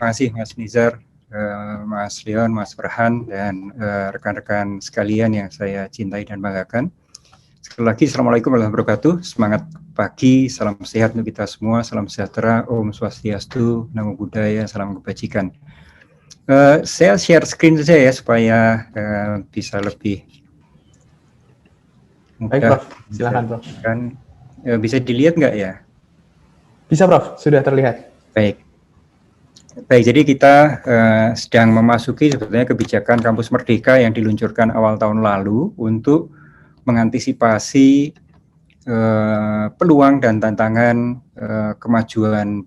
kasih Mas Nizar, Mas Leon, Mas Farhan, dan rekan-rekan sekalian yang saya cintai dan banggakan. Sekali lagi, Assalamualaikum warahmatullahi wabarakatuh. Semangat pagi, salam sehat untuk kita semua, salam sejahtera, Om Swastiastu, Namo Buddhaya, salam kebajikan. Saya share screen saja ya, supaya bisa lebih mudah. Baik, Prof. Silakan, Prof. Bisa dilihat nggak ya? Bisa, Prof. Sudah terlihat. Baik, jadi kita sedang memasuki sebetulnya kebijakan Kampus Merdeka yang diluncurkan awal tahun lalu untuk mengantisipasi peluang dan tantangan kemajuan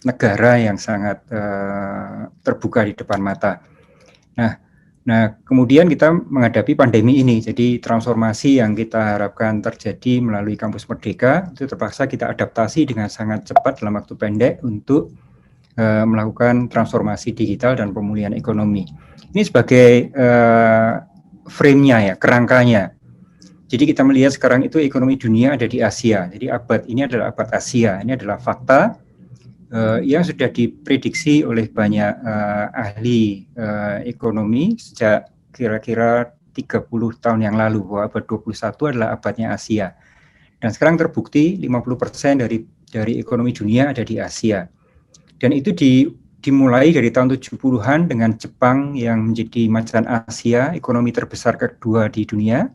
negara yang sangat terbuka di depan mata. Nah, kemudian kita menghadapi pandemi ini, jadi transformasi yang kita harapkan terjadi melalui Kampus Merdeka itu terpaksa kita adaptasi dengan sangat cepat dalam waktu pendek untuk melakukan transformasi digital dan pemulihan ekonomi. Ini sebagai frame-nya ya, kerangkanya. Jadi kita melihat sekarang itu ekonomi dunia ada di Asia. Jadi abad ini adalah abad Asia. Ini adalah fakta yang sudah diprediksi oleh banyak ahli ekonomi sejak kira-kira 30 tahun yang lalu bahwa abad 21 adalah abadnya Asia. Dan sekarang terbukti 50% dari ekonomi dunia ada di Asia. Dan itu dimulai dari tahun 70-an dengan Jepang yang menjadi macan Asia, ekonomi terbesar kedua di dunia,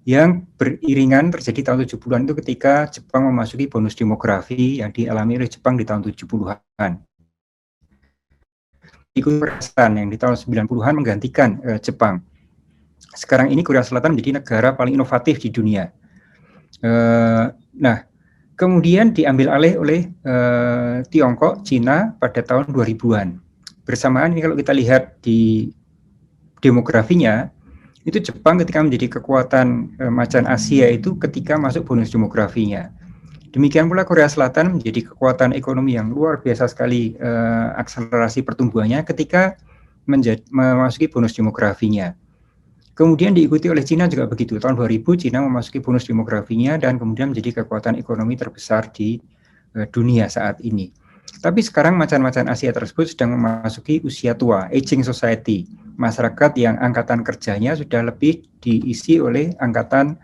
yang beriringan terjadi tahun 70-an itu ketika Jepang memasuki bonus demografi yang dialami oleh Jepang di tahun 70-an. Korea Selatan yang di tahun 90-an menggantikan Jepang. Sekarang ini Korea Selatan menjadi negara paling inovatif di dunia. Nah, kemudian diambil alih oleh Tiongkok, Cina pada tahun 2000-an. Bersamaan ini kalau kita lihat di demografinya, itu Jepang ketika menjadi kekuatan macan Asia itu ketika masuk bonus demografinya. Demikian pula Korea Selatan menjadi kekuatan ekonomi yang luar biasa sekali akselerasi pertumbuhannya ketika memasuki bonus demografinya. Kemudian diikuti oleh Cina juga begitu. Tahun 2000 Cina memasuki bonus demografinya dan kemudian menjadi kekuatan ekonomi terbesar di dunia saat ini. Tapi sekarang macan-macan Asia tersebut sedang memasuki usia tua, aging society. Masyarakat yang angkatan kerjanya sudah lebih diisi oleh angkatan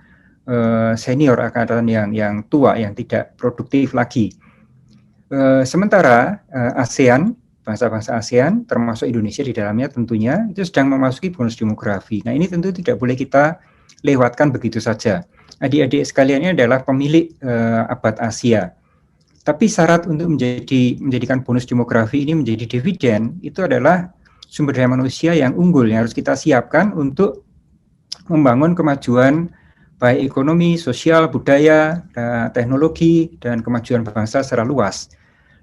senior, angkatan yang tua, yang tidak produktif lagi. Sementara ASEAN, bangsa-bangsa ASEAN, termasuk Indonesia di dalamnya tentunya, itu sedang memasuki bonus demografi. Nah ini tentu tidak boleh kita lewatkan begitu saja. Adik-adik sekalian ini adalah pemilik abad Asia. Tapi syarat untuk menjadikan bonus demografi ini menjadi dividen itu adalah sumber daya manusia yang unggul yang harus kita siapkan untuk membangun kemajuan baik ekonomi, sosial, budaya, teknologi, dan kemajuan bangsa secara luas.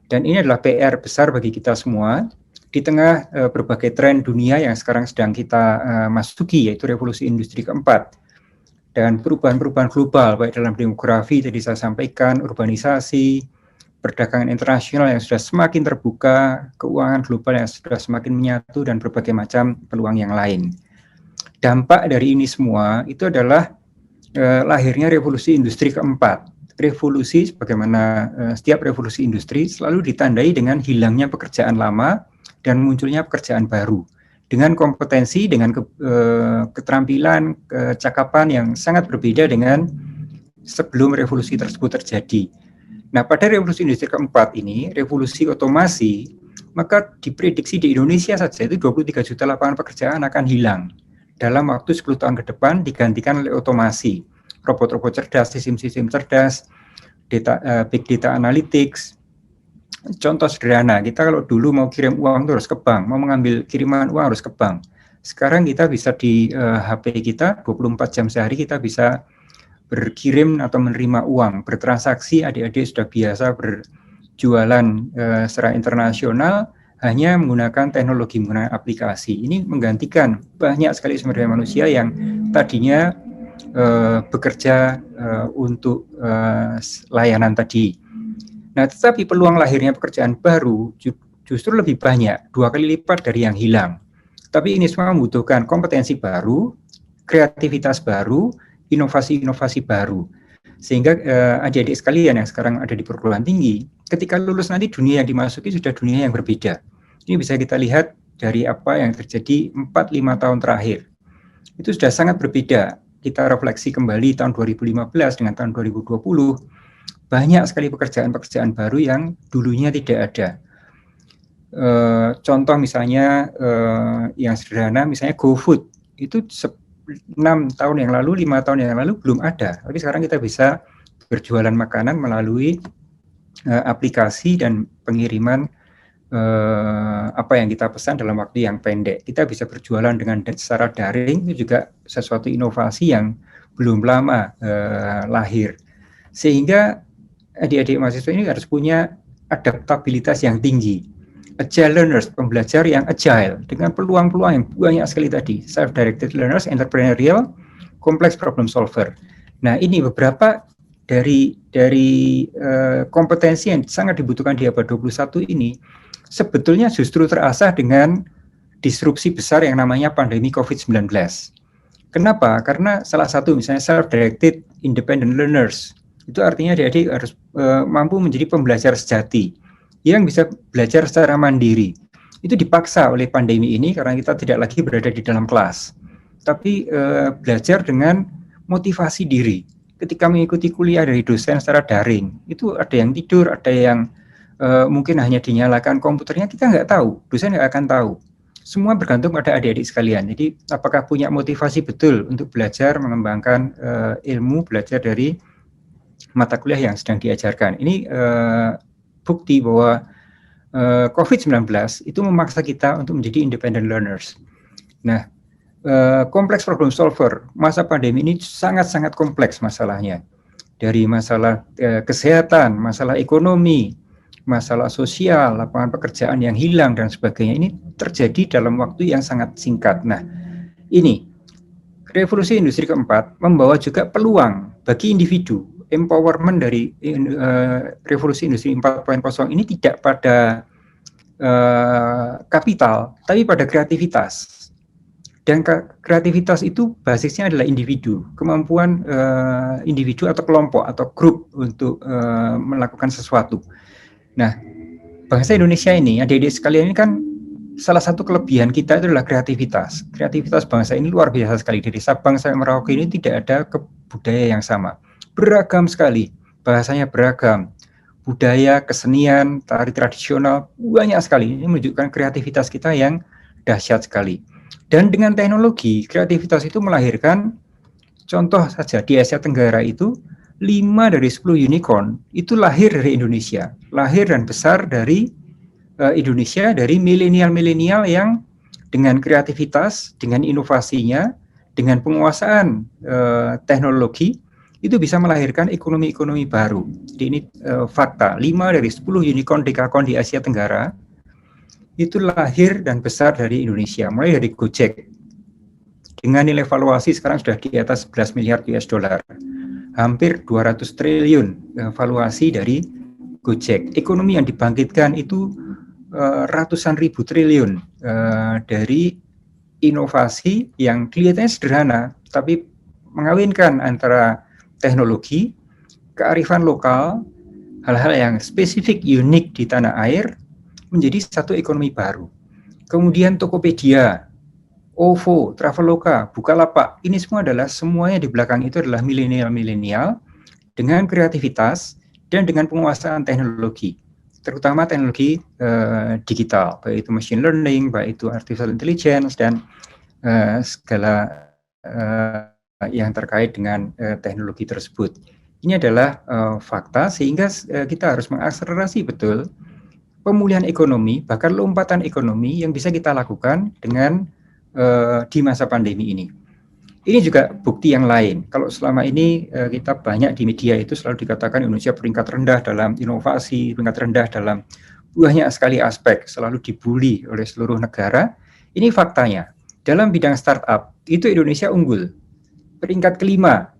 Dan ini adalah PR besar bagi kita semua di tengah berbagai tren dunia yang sekarang sedang kita masuki, yaitu revolusi industri keempat. Dan perubahan-perubahan global baik dalam demografi tadi saya sampaikan, urbanisasi, perdagangan internasional yang sudah semakin terbuka, keuangan global yang sudah semakin menyatu, dan berbagai macam peluang yang lain. Dampak dari ini semua itu adalah lahirnya revolusi industri keempat. Revolusi, sebagaimana setiap revolusi industri, selalu ditandai dengan hilangnya pekerjaan lama dan munculnya pekerjaan baru. Dengan kompetensi, dengan keterampilan, kecakapan yang sangat berbeda dengan sebelum revolusi tersebut terjadi. Nah, pada revolusi industri keempat ini, revolusi otomasi, maka diprediksi di Indonesia saja itu 23 juta lapangan pekerjaan akan hilang. Dalam waktu 10 tahun ke depan digantikan oleh otomasi, robot-robot cerdas, sistem-sistem cerdas, big data analytics. Contoh sederhana, kita kalau dulu mau kirim uang harus ke bank, mau mengambil kiriman uang harus ke bank. Sekarang kita bisa di HP kita, 24 jam sehari kita bisa berkirim atau menerima uang, bertransaksi. Adik-adik sudah biasa berjualan secara internasional hanya menggunakan teknologi, menggunakan aplikasi. Ini menggantikan banyak sekali sumber daya manusia yang tadinya bekerja untuk layanan tadi. Nah, tetapi peluang lahirnya pekerjaan baru justru lebih banyak, 2 kali lipat dari yang hilang. Tapi ini semua membutuhkan kompetensi baru, kreativitas baru, inovasi-inovasi baru. Sehingga adik-adik sekalian yang sekarang ada di perguruan tinggi, ketika lulus nanti dunia yang dimasuki sudah dunia yang berbeda. Ini bisa kita lihat dari apa yang terjadi 4-5 tahun terakhir. Itu sudah sangat berbeda. Kita refleksi kembali tahun 2015 dengan tahun 2020, banyak sekali pekerjaan-pekerjaan baru yang dulunya tidak ada. Contoh misalnya yang sederhana, misalnya GoFood, itu 6 tahun yang lalu, 5 tahun yang lalu belum ada. Tapi sekarang kita bisa berjualan makanan melalui aplikasi dan pengiriman apa yang kita pesan dalam waktu yang pendek. Kita bisa berjualan dengan secara daring, itu juga sesuatu inovasi yang belum lama lahir. Sehingga adik-adik mahasiswa ini harus punya adaptabilitas yang tinggi. Agile learners, pembelajar yang agile dengan peluang-peluang yang banyak sekali tadi. Self-directed learners, entrepreneurial, complex problem solver. Nah, ini beberapa dari kompetensi yang sangat dibutuhkan di abad 21 ini sebetulnya justru terasah dengan disrupsi besar yang namanya pandemi COVID-19. Kenapa? Karena salah satu misalnya self-directed independent learners, itu artinya adik-adik harus mampu menjadi pembelajar sejati yang bisa belajar secara mandiri. Itu dipaksa oleh pandemi ini karena kita tidak lagi berada di dalam kelas, tapi belajar dengan motivasi diri. Ketika mengikuti kuliah dari dosen secara daring, itu ada yang tidur, ada yang mungkin hanya dinyalakan komputernya, kita nggak tahu, dosen nggak akan tahu. Semua bergantung pada adik-adik sekalian. Jadi apakah punya motivasi betul untuk belajar, mengembangkan ilmu, belajar dari mata kuliah yang sedang diajarkan. Ini bukti bahwa COVID-19 itu memaksa kita untuk menjadi independent learners. Nah, kompleks problem solver, masa pandemi ini sangat-sangat kompleks masalahnya. Dari masalah kesehatan, masalah ekonomi, masalah sosial, lapangan pekerjaan yang hilang, dan sebagainya. Ini terjadi dalam waktu yang sangat singkat. Nah, ini, revolusi industri keempat membawa juga peluang bagi individu. Empowerment dari revolusi industri 4.0 ini tidak pada kapital, tapi pada kreativitas. Dan kreativitas itu basisnya adalah individu, kemampuan individu atau kelompok atau grup untuk melakukan sesuatu. Nah, bangsa Indonesia ini, adik-adik sekalian ini kan salah satu kelebihan kita itu adalah kreativitas. Kreativitas bangsa ini luar biasa sekali. Dari Sabang sampai Merauke ini tidak ada budaya yang sama. Beragam sekali, bahasanya beragam, budaya, kesenian, tari tradisional, banyak sekali. Ini menunjukkan kreativitas kita yang dahsyat sekali. Dan dengan teknologi, kreativitas itu melahirkan, contoh saja di Asia Tenggara itu, 5 dari 10 unicorn itu lahir dari Indonesia, lahir dan besar dari Indonesia, dari milenial-milenial yang dengan kreativitas, dengan inovasinya, dengan penguasaan teknologi, itu bisa melahirkan ekonomi-ekonomi baru. Jadi ini fakta, 5 dari 10 unicorn dekakon di Asia Tenggara itu lahir dan besar dari Indonesia, mulai dari Gojek. Dengan nilai valuasi sekarang sudah di atas 11 miliar US dollar. Hampir 200 triliun valuasi dari Gojek. Ekonomi yang dibangkitkan itu ratusan ribu triliun dari inovasi yang kelihatannya sederhana, tapi mengawinkan antara teknologi, kearifan lokal, hal-hal yang spesifik, unik di tanah air, menjadi satu ekonomi baru. Kemudian Tokopedia, OVO, Traveloka, Bukalapak, ini semua adalah semuanya di belakang itu adalah milenial-milenial dengan kreativitas dan dengan penguasaan teknologi, terutama teknologi digital, baik itu machine learning, baik itu artificial intelligence, dan segala yang terkait dengan teknologi tersebut. Ini adalah fakta, sehingga kita harus mengakselerasi betul pemulihan ekonomi, bahkan lompatan ekonomi yang bisa kita lakukan dengan di masa pandemi ini. Ini juga bukti yang lain. Kalau selama ini kita banyak di media itu selalu dikatakan Indonesia peringkat rendah dalam inovasi, peringkat rendah dalam banyak sekali aspek, selalu dibully oleh seluruh negara. Ini faktanya. Dalam bidang startup, itu Indonesia unggul. Peringkat kelima,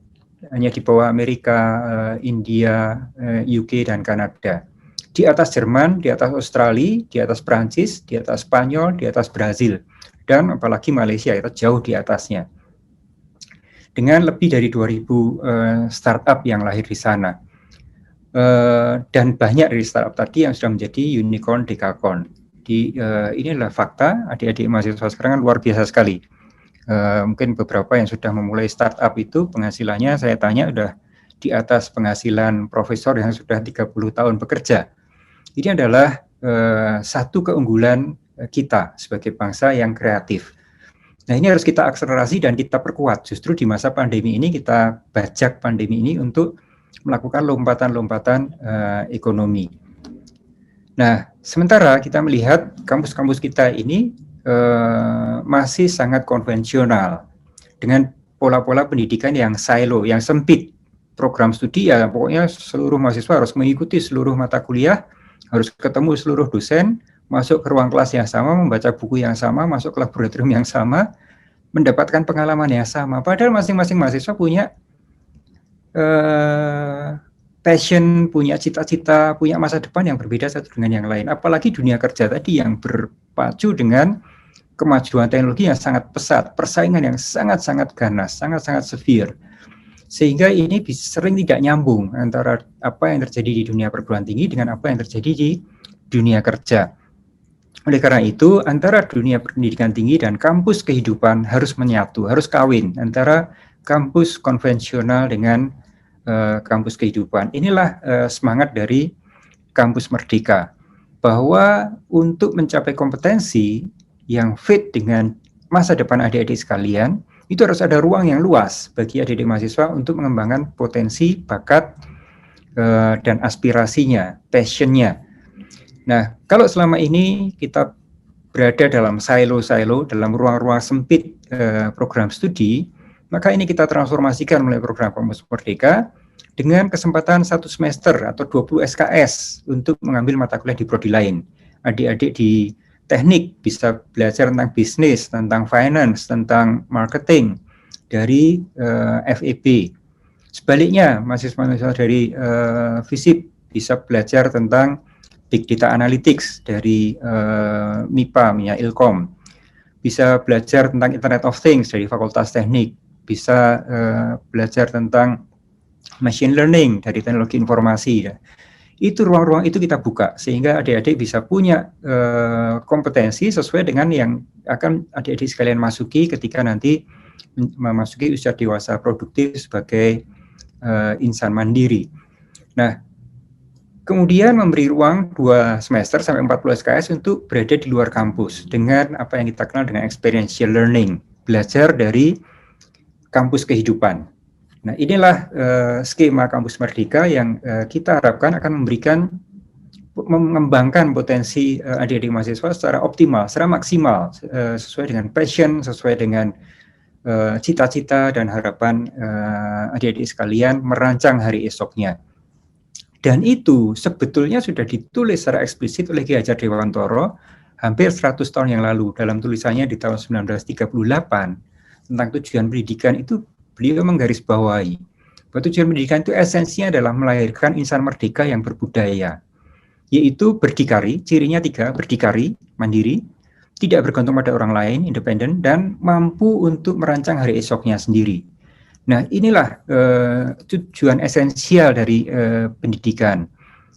hanya di bawah Amerika, India, UK, dan Kanada. Di atas Jerman, di atas Australia, di atas Prancis, di atas Spanyol, di atas Brazil, dan apalagi Malaysia, itu jauh di atasnya. dengan lebih dari 2.000 startup yang lahir di sana. Dan banyak dari startup tadi yang sudah menjadi unicorn, dekakorn. Ini adalah fakta, adik-adik mahasiswa sekarang kan luar biasa sekali. Mungkin beberapa yang sudah memulai startup itu penghasilannya saya tanya udah di atas penghasilan profesor yang sudah 30 tahun bekerja. Ini adalah satu keunggulan kita sebagai bangsa yang kreatif. Nah, ini harus kita akselerasi dan kita perkuat. Justru di masa pandemi ini kita bajak pandemi ini untuk melakukan lompatan-lompatan ekonomi. Nah, sementara kita melihat kampus-kampus kita ini masih sangat konvensional dengan pola-pola pendidikan yang silo, yang sempit. Program studi ya pokoknya seluruh mahasiswa harus mengikuti seluruh mata kuliah, harus ketemu seluruh dosen, masuk ke ruang kelas yang sama, membaca buku yang sama, masuk ke laboratorium yang sama, mendapatkan pengalaman yang sama. Padahal masing-masing mahasiswa punya passion, punya cita-cita, punya masa depan yang berbeda satu dengan yang lain. Apalagi dunia kerja tadi yang berpacu dengan kemajuan teknologi yang sangat pesat, persaingan yang sangat-sangat ganas, sangat-sangat severe. Sehingga ini sering tidak nyambung antara apa yang terjadi di dunia perguruan tinggi dengan apa yang terjadi di dunia kerja. Oleh karena itu, antara dunia pendidikan tinggi dan kampus kehidupan harus menyatu, harus kawin antara kampus konvensional dengan kampus kehidupan. Inilah semangat dari Kampus Merdeka, bahwa untuk mencapai kompetensi yang fit dengan masa depan adik-adik sekalian, itu harus ada ruang yang luas bagi adik-adik mahasiswa untuk mengembangkan potensi, bakat, dan aspirasinya, passionnya. Nah, kalau selama ini kita berada dalam silo-silo, dalam ruang-ruang sempit program studi, maka ini kita transformasikan melalui program Kampus Merdeka dengan kesempatan 1 semester atau 20 SKS untuk mengambil mata kuliah di prodi lain. Adik-adik di teknik bisa belajar tentang bisnis, tentang finance, tentang marketing dari FEB. Sebaliknya, mahasiswa-mahasiswa dari FISIP bisa belajar tentang Big Data Analytics dari MIPA, Ilkom. Bisa belajar tentang Internet of Things dari Fakultas Teknik. Bisa belajar tentang Machine Learning dari Teknologi Informasi. Itu ruang-ruang itu kita buka sehingga adik-adik bisa punya kompetensi sesuai dengan yang akan adik-adik sekalian masuki ketika nanti memasuki usia dewasa produktif sebagai insan mandiri. Nah, kemudian memberi ruang 2 semester sampai 40 SKS untuk berada di luar kampus dengan apa yang kita kenal dengan experiential learning, belajar dari kampus kehidupan. Nah, inilah skema Kampus Merdeka yang kita harapkan akan mengembangkan potensi adik-adik mahasiswa secara optimal, secara maksimal, sesuai dengan passion, sesuai dengan cita-cita dan harapan adik-adik sekalian merancang hari esoknya. Dan itu sebetulnya sudah ditulis secara eksplisit oleh Ki Hajar Dewantoro hampir 100 tahun yang lalu dalam tulisannya di tahun 1938 tentang tujuan pendidikan. Itu beliau menggarisbawahi bahwa tujuan pendidikan itu esensinya adalah melahirkan insan merdeka yang berbudaya, yaitu berdikari, cirinya 3, berdikari, mandiri, tidak bergantung pada orang lain, independen, dan mampu untuk merancang hari esoknya sendiri. Nah, inilah tujuan esensial dari pendidikan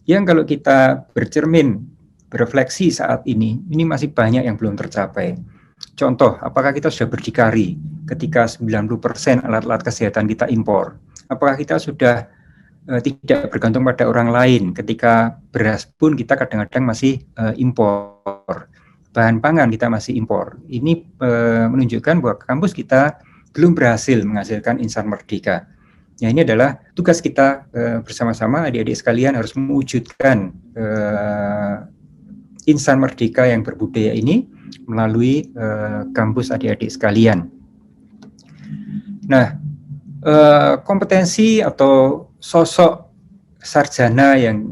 yang kalau kita bercermin, berefleksi saat ini masih banyak yang belum tercapai. Contoh, apakah kita sudah berdikari ketika 90% alat-alat kesehatan kita impor? Apakah kita sudah tidak bergantung pada orang lain ketika beras pun kita kadang-kadang masih impor? Bahan pangan kita masih impor. Ini menunjukkan bahwa kampus kita belum berhasil menghasilkan insan merdeka. Ya, ini adalah tugas kita bersama-sama adik-adik sekalian harus mewujudkan insan merdeka yang berbudaya ini melalui kampus adik-adik sekalian. Nah, kompetensi atau sosok sarjana yang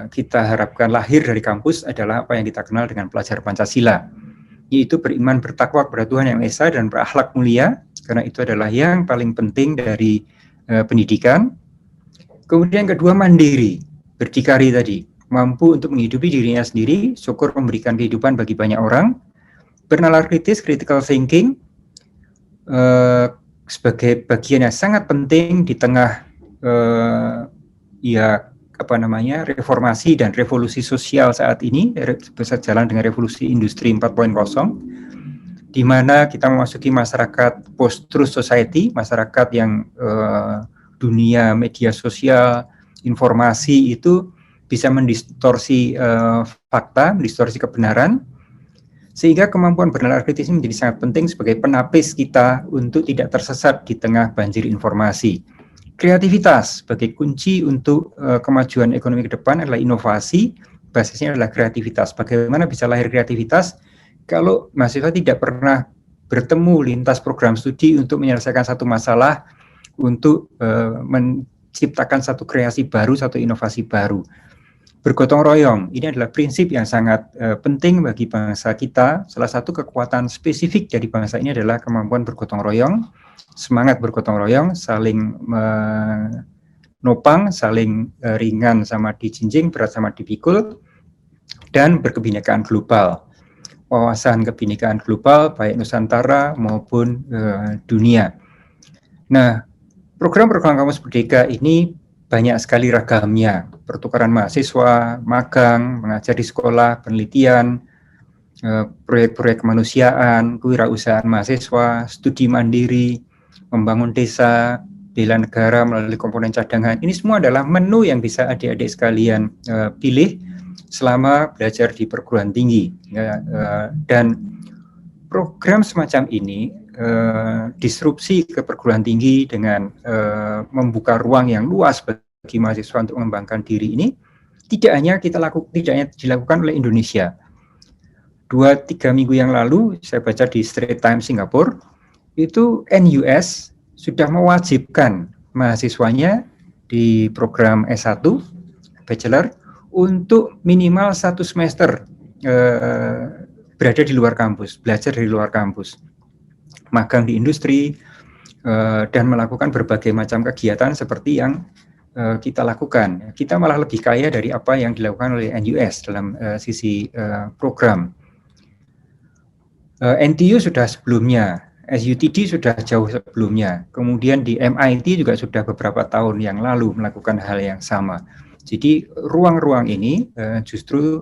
kita harapkan lahir dari kampus adalah apa yang kita kenal dengan pelajar Pancasila, yaitu beriman bertakwa kepada Tuhan Yang Esa dan berakhlak mulia, karena itu adalah yang paling penting dari pendidikan. Kemudian kedua, mandiri, berdikari tadi, mampu untuk menghidupi dirinya sendiri, syukur memberikan kehidupan bagi banyak orang, bernalar kritis, critical thinking, sebagai bagian yang sangat penting di tengah reformasi dan revolusi sosial saat ini, berjalan dengan revolusi industri 4.0, di mana kita memasuki masyarakat post-truth society, masyarakat yang dunia media sosial, informasi itu bisa mendistorsi fakta, mendistorsi kebenaran, sehingga kemampuan bernalar kritis ini menjadi sangat penting sebagai penapis kita untuk tidak tersesat di tengah banjir informasi. Kreativitas sebagai kunci untuk kemajuan ekonomi ke depan adalah inovasi, basisnya adalah kreativitas. Bagaimana bisa lahir kreativitas kalau mahasiswa tidak pernah bertemu lintas program studi untuk menyelesaikan satu masalah, untuk menciptakan satu kreasi baru, satu inovasi baru. Bergotong royong, ini adalah prinsip yang sangat penting bagi bangsa kita. Salah satu kekuatan spesifik dari bangsa ini adalah kemampuan bergotong royong, semangat bergotong royong, saling menopang, saling ringan sama dijinjing, berat sama dipikul, dan berkebinekaan global. Wawasan kebinekaan global, baik Nusantara maupun dunia. Nah, program-program Kampus Merdeka ini banyak sekali ragamnya, pertukaran mahasiswa, magang, mengajar di sekolah, penelitian, proyek-proyek kemanusiaan, kewirausahaan mahasiswa, studi mandiri, membangun desa, bela negara melalui komponen cadangan. Ini semua adalah menu yang bisa adik-adik sekalian pilih selama belajar di perguruan tinggi. Dan program semacam ini disrupsi ke perguruan tinggi dengan membuka ruang yang luas bagi mahasiswa untuk mengembangkan diri ini tidak hanya dilakukan oleh Indonesia. 2-3 minggu yang lalu saya baca di Straits Times Singapura, itu NUS sudah mewajibkan mahasiswanya di program S1 Bachelor untuk minimal 1 semester berada di luar kampus, belajar dari luar kampus, magang di industri, dan melakukan berbagai macam kegiatan seperti yang kita lakukan. Kita malah lebih kaya dari apa yang dilakukan oleh NUS dalam sisi program. NTU sudah sebelumnya, SUTD sudah jauh sebelumnya, kemudian di MIT juga sudah beberapa tahun yang lalu melakukan hal yang sama. Jadi ruang-ruang ini justru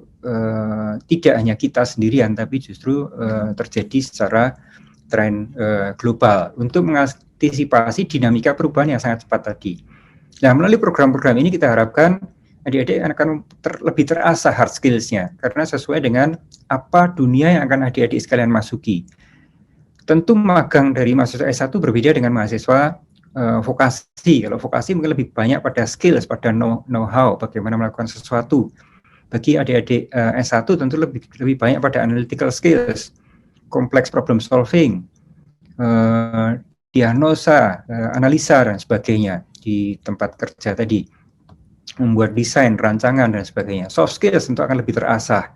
tidak hanya kita sendirian, tapi justru terjadi secara tren global untuk mengantisipasi dinamika perubahan yang sangat cepat tadi. Nah, melalui program-program ini kita harapkan adik-adik akan lebih terasah hard skills-nya, karena sesuai dengan apa dunia yang akan adik-adik sekalian masuki. Tentu magang dari mahasiswa S1 berbeda dengan mahasiswa vokasi. Kalau vokasi mungkin lebih banyak pada skills, pada know-how, bagaimana melakukan sesuatu. Bagi adik-adik S1 tentu lebih banyak pada analytical skills, complex problem solving, diagnosa, analisa, dan sebagainya di tempat kerja tadi. Membuat desain, rancangan, dan sebagainya. Soft skills tentu akan lebih terasah.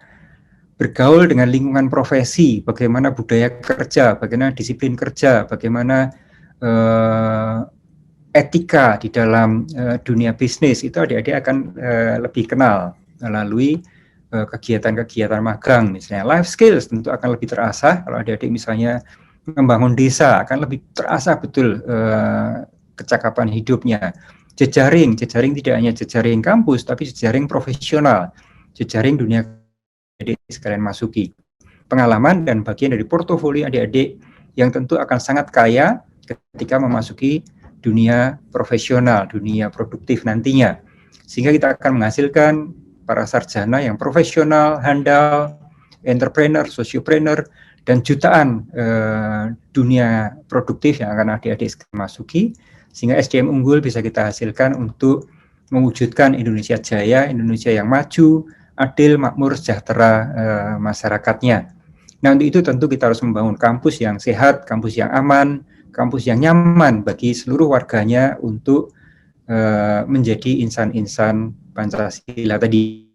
Bergaul dengan lingkungan profesi, bagaimana budaya kerja, bagaimana disiplin kerja, bagaimana etika di dalam dunia bisnis, itu adik-adik akan lebih kenal melalui kegiatan-kegiatan magang. Misalnya life skills tentu akan lebih terasah. Kalau adik-adik misalnya membangun desa, akan lebih terasah betul kecakapan hidupnya. Jejaring tidak hanya jejaring kampus, tapi jejaring profesional, jejaring dunia adik sekalian masuki. Pengalaman dan bagian dari portofolio adik-adik yang tentu akan sangat kaya ketika memasuki dunia profesional, dunia produktif nantinya. Sehingga kita akan menghasilkan para sarjana yang profesional, handal, entrepreneur, sociopreneur, dan jutaan dunia produktif yang akan adik-adik masuki. Sehingga SDM unggul bisa kita hasilkan untuk mewujudkan Indonesia jaya, Indonesia yang maju, adil, makmur, sejahtera masyarakatnya. Nah, untuk itu tentu kita harus membangun kampus yang sehat, kampus yang aman, kampus yang nyaman bagi seluruh warganya untuk menjadi insan-insan Pancasila tadi.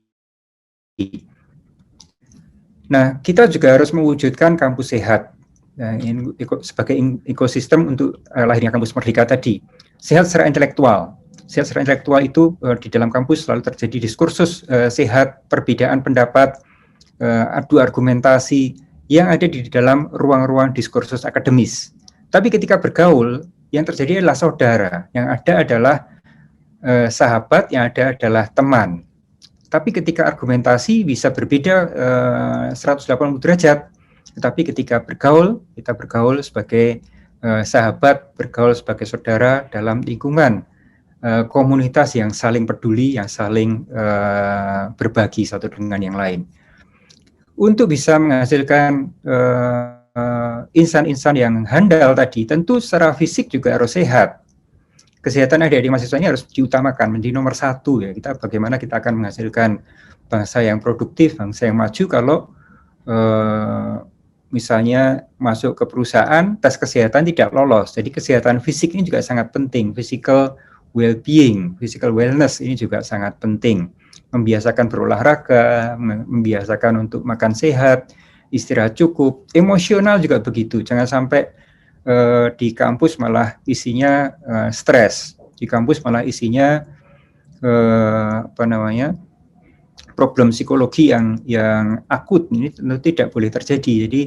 Nah, kita juga harus mewujudkan kampus sehat. Nah, sebagai ekosistem untuk lahirnya kampus merdeka tadi. Sehat secara intelektual. Sehat secara intelektual itu di dalam kampus selalu terjadi diskursus sehat, perbedaan pendapat, adu argumentasi yang ada di dalam ruang-ruang diskursus akademis. Tapi ketika bergaul, yang terjadi adalah saudara, yang ada adalah sahabat, yang ada adalah teman. Tapi ketika argumentasi bisa berbeda 180 derajat, tetapi ketika bergaul, kita bergaul sebagai sahabat, bergaul sebagai saudara dalam lingkungan komunitas yang saling peduli, yang saling berbagi satu dengan yang lain. Untuk bisa menghasilkan insan-insan yang handal tadi, tentu secara fisik juga harus sehat. Kesehatan adik-adik mahasiswa ini harus diutamakan, menjadi nomor satu ya. Bagaimana kita akan menghasilkan bangsa yang produktif, bangsa yang maju kalau misalnya masuk ke perusahaan, tes kesehatan tidak lolos. Jadi kesehatan fisik ini juga sangat penting, physical well-being, physical wellness ini juga sangat penting. Membiasakan berolahraga, membiasakan untuk makan sehat, istirahat cukup, emosional juga begitu. Jangan sampai di kampus malah isinya stres, di kampus malah isinya problem psikologi yang akut. Ini tentu tidak boleh terjadi. Jadi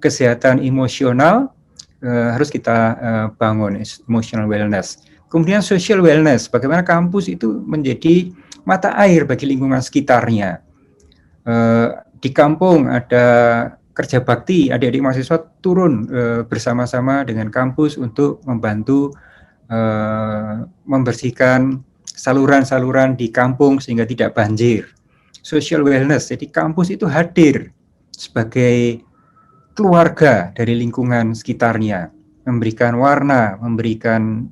kesehatan emosional harus kita bangun, emotional wellness. Kemudian social wellness, bagaimana kampus itu menjadi mata air bagi lingkungan sekitarnya. Di kampung ada kerja bakti, adik-adik mahasiswa turun bersama-sama dengan kampus untuk membantu membersihkan saluran-saluran di kampung sehingga tidak banjir. Social wellness, jadi kampus itu hadir sebagai keluarga dari lingkungan sekitarnya, memberikan warna, memberikan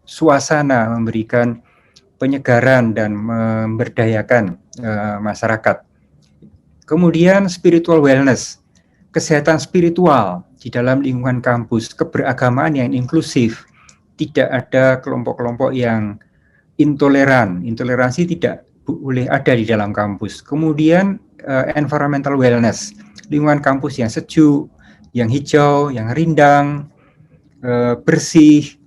suasana, memberikan penyegaran dan memberdayakan masyarakat. Kemudian spiritual wellness, kesehatan spiritual di dalam lingkungan kampus, keberagamaan yang inklusif, tidak ada kelompok-kelompok yang intoleran, intoleransi tidak boleh ada di dalam kampus. Kemudian environmental wellness, lingkungan kampus yang sejuk, yang hijau, yang rindang, bersih,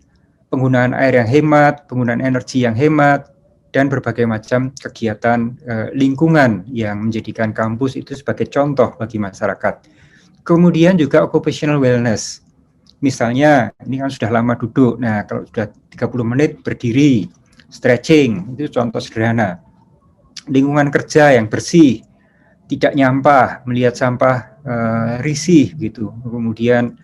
penggunaan air yang hemat, penggunaan energi yang hemat, dan berbagai macam kegiatan lingkungan yang menjadikan kampus itu sebagai contoh bagi masyarakat. Kemudian juga occupational wellness. Misalnya, ini kan sudah lama duduk, nah kalau sudah 30 menit berdiri, stretching, itu contoh sederhana. Lingkungan kerja yang bersih, tidak nyampah, melihat sampah risih gitu. Kemudian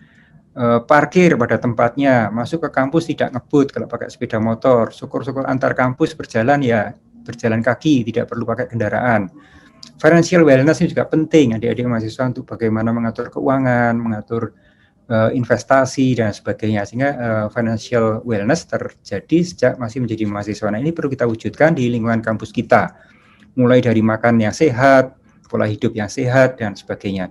parkir pada tempatnya, masuk ke kampus tidak ngebut kalau pakai sepeda motor, syukur-syukur antar kampus berjalan ya berjalan kaki, tidak perlu pakai kendaraan. Financial wellness ini juga penting adik-adik mahasiswa untuk bagaimana mengatur keuangan, mengatur investasi dan sebagainya, sehingga financial wellness terjadi sejak masih menjadi mahasiswa. Nah, ini perlu kita wujudkan di lingkungan kampus kita, mulai dari makan yang sehat, pola hidup yang sehat dan sebagainya.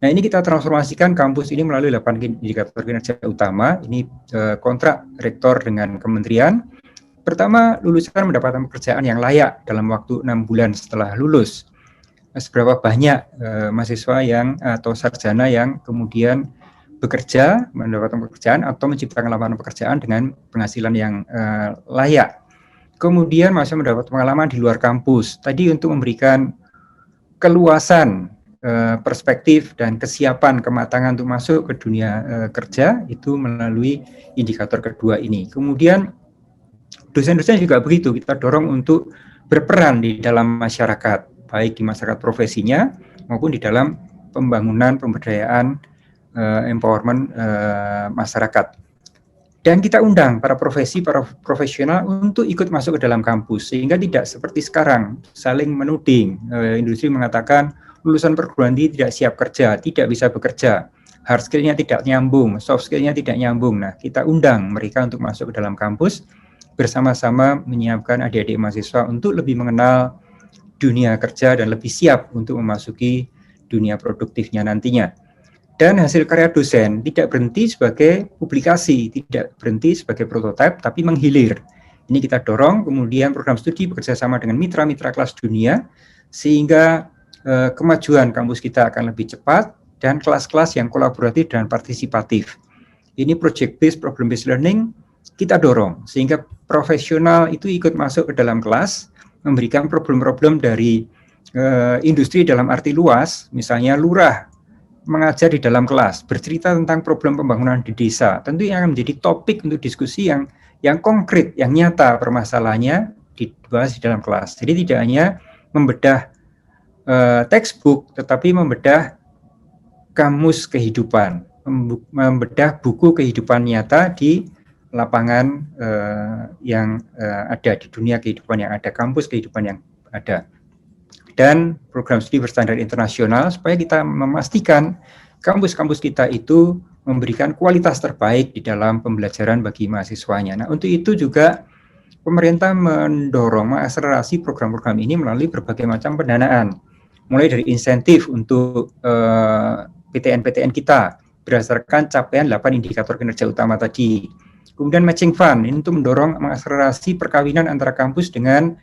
Nah, ini kita transformasikan kampus ini melalui 8 indikator kinerja utama. Ini kontrak rektor dengan kementerian. Pertama, lulusan mendapatkan pekerjaan yang layak dalam waktu 6 bulan setelah lulus. Seberapa banyak mahasiswa yang atau sarjana yang kemudian bekerja, mendapatkan pekerjaan atau menciptakan lapangan pekerjaan dengan penghasilan yang layak. Kemudian mahasiswa mendapat pengalaman di luar kampus. Tadi untuk memberikan keluasan perspektif dan kesiapan kematangan untuk masuk ke dunia kerja itu melalui indikator kedua ini. Kemudian dosen-dosen juga begitu, kita dorong untuk berperan di dalam masyarakat, baik di masyarakat profesinya maupun di dalam pembangunan pemberdayaan empowerment masyarakat. Dan kita undang para profesional untuk ikut masuk ke dalam kampus, sehingga tidak seperti sekarang saling menuding. Industri mengatakan lulusan perguruan tinggi tidak siap kerja, tidak bisa bekerja, hard skill-nya tidak nyambung, soft skill-nya tidak nyambung. Nah, kita undang mereka untuk masuk ke dalam kampus, bersama-sama menyiapkan adik-adik mahasiswa untuk lebih mengenal dunia kerja dan lebih siap untuk memasuki dunia produktifnya nantinya. Dan hasil karya dosen tidak berhenti sebagai publikasi, tidak berhenti sebagai prototipe, tapi menghilir. Ini kita dorong, kemudian program studi bekerja sama dengan mitra-mitra kelas dunia, sehingga kemajuan kampus kita akan lebih cepat, dan kelas-kelas yang kolaboratif dan partisipatif. Ini project-based, problem-based learning, kita dorong, sehingga profesional itu ikut masuk ke dalam kelas, memberikan problem-problem dari industri dalam arti luas, misalnya lurah, mengajar di dalam kelas, bercerita tentang problem pembangunan di desa, tentu yang akan menjadi topik untuk diskusi yang konkret, yang nyata permasalahannya dibahas di dalam kelas. Jadi tidak hanya membedah textbook, tetapi membedah kamus kehidupan, membedah buku kehidupan nyata di lapangan yang ada, di dunia kehidupan yang ada, kampus kehidupan yang ada. Dan program studi berstandar internasional supaya kita memastikan kampus-kampus kita itu memberikan kualitas terbaik di dalam pembelajaran bagi mahasiswanya. Nah, untuk itu juga pemerintah mendorong mengakselerasi program-program ini melalui berbagai macam pendanaan, mulai dari insentif untuk PTN-PTN kita berdasarkan capaian 8 indikator kinerja utama tadi. Kemudian matching fund ini untuk mendorong mengakselerasi perkawinan antara kampus dengan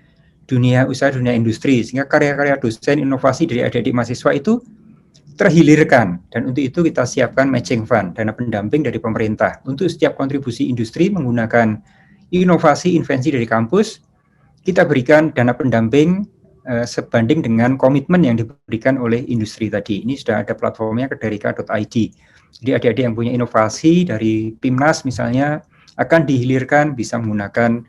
dunia usaha, dunia industri, sehingga karya-karya dosen inovasi dari adik-adik mahasiswa itu terhilirkan. Dan untuk itu kita siapkan matching fund, dana pendamping dari pemerintah. Untuk setiap kontribusi industri menggunakan inovasi invensi dari kampus, kita berikan dana pendamping sebanding dengan komitmen yang diberikan oleh industri tadi. Ini sudah ada platformnya, kederika.id. Jadi adik-adik yang punya inovasi dari PIMNAS misalnya akan dihilirkan bisa menggunakan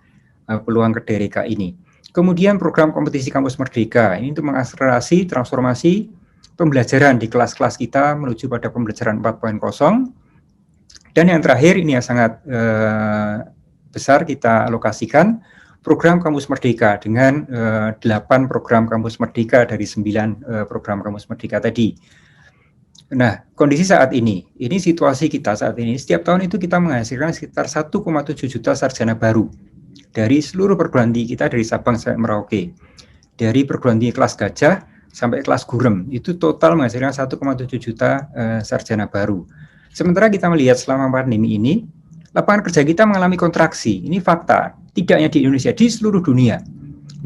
peluang Kederika ini. Kemudian program kompetisi kampus merdeka, ini untuk mengakselerasi transformasi pembelajaran di kelas-kelas kita menuju pada pembelajaran 4.0. Dan yang terakhir ini yang sangat besar kita alokasikan, program kampus merdeka dengan 8 program kampus merdeka dari 9 program kampus merdeka tadi. Nah, kondisi saat ini situasi kita saat ini, setiap tahun itu kita menghasilkan sekitar 1,7 juta sarjana baru dari seluruh perguruan tinggi kita, dari Sabang sampai Merauke, dari perguruan tinggi kelas gajah sampai kelas gurem, itu total menghasilkan 1,7 juta sarjana baru. Sementara kita melihat selama pandemi ini, lapangan kerja kita mengalami kontraksi. Ini fakta, tidak hanya di Indonesia, di seluruh dunia.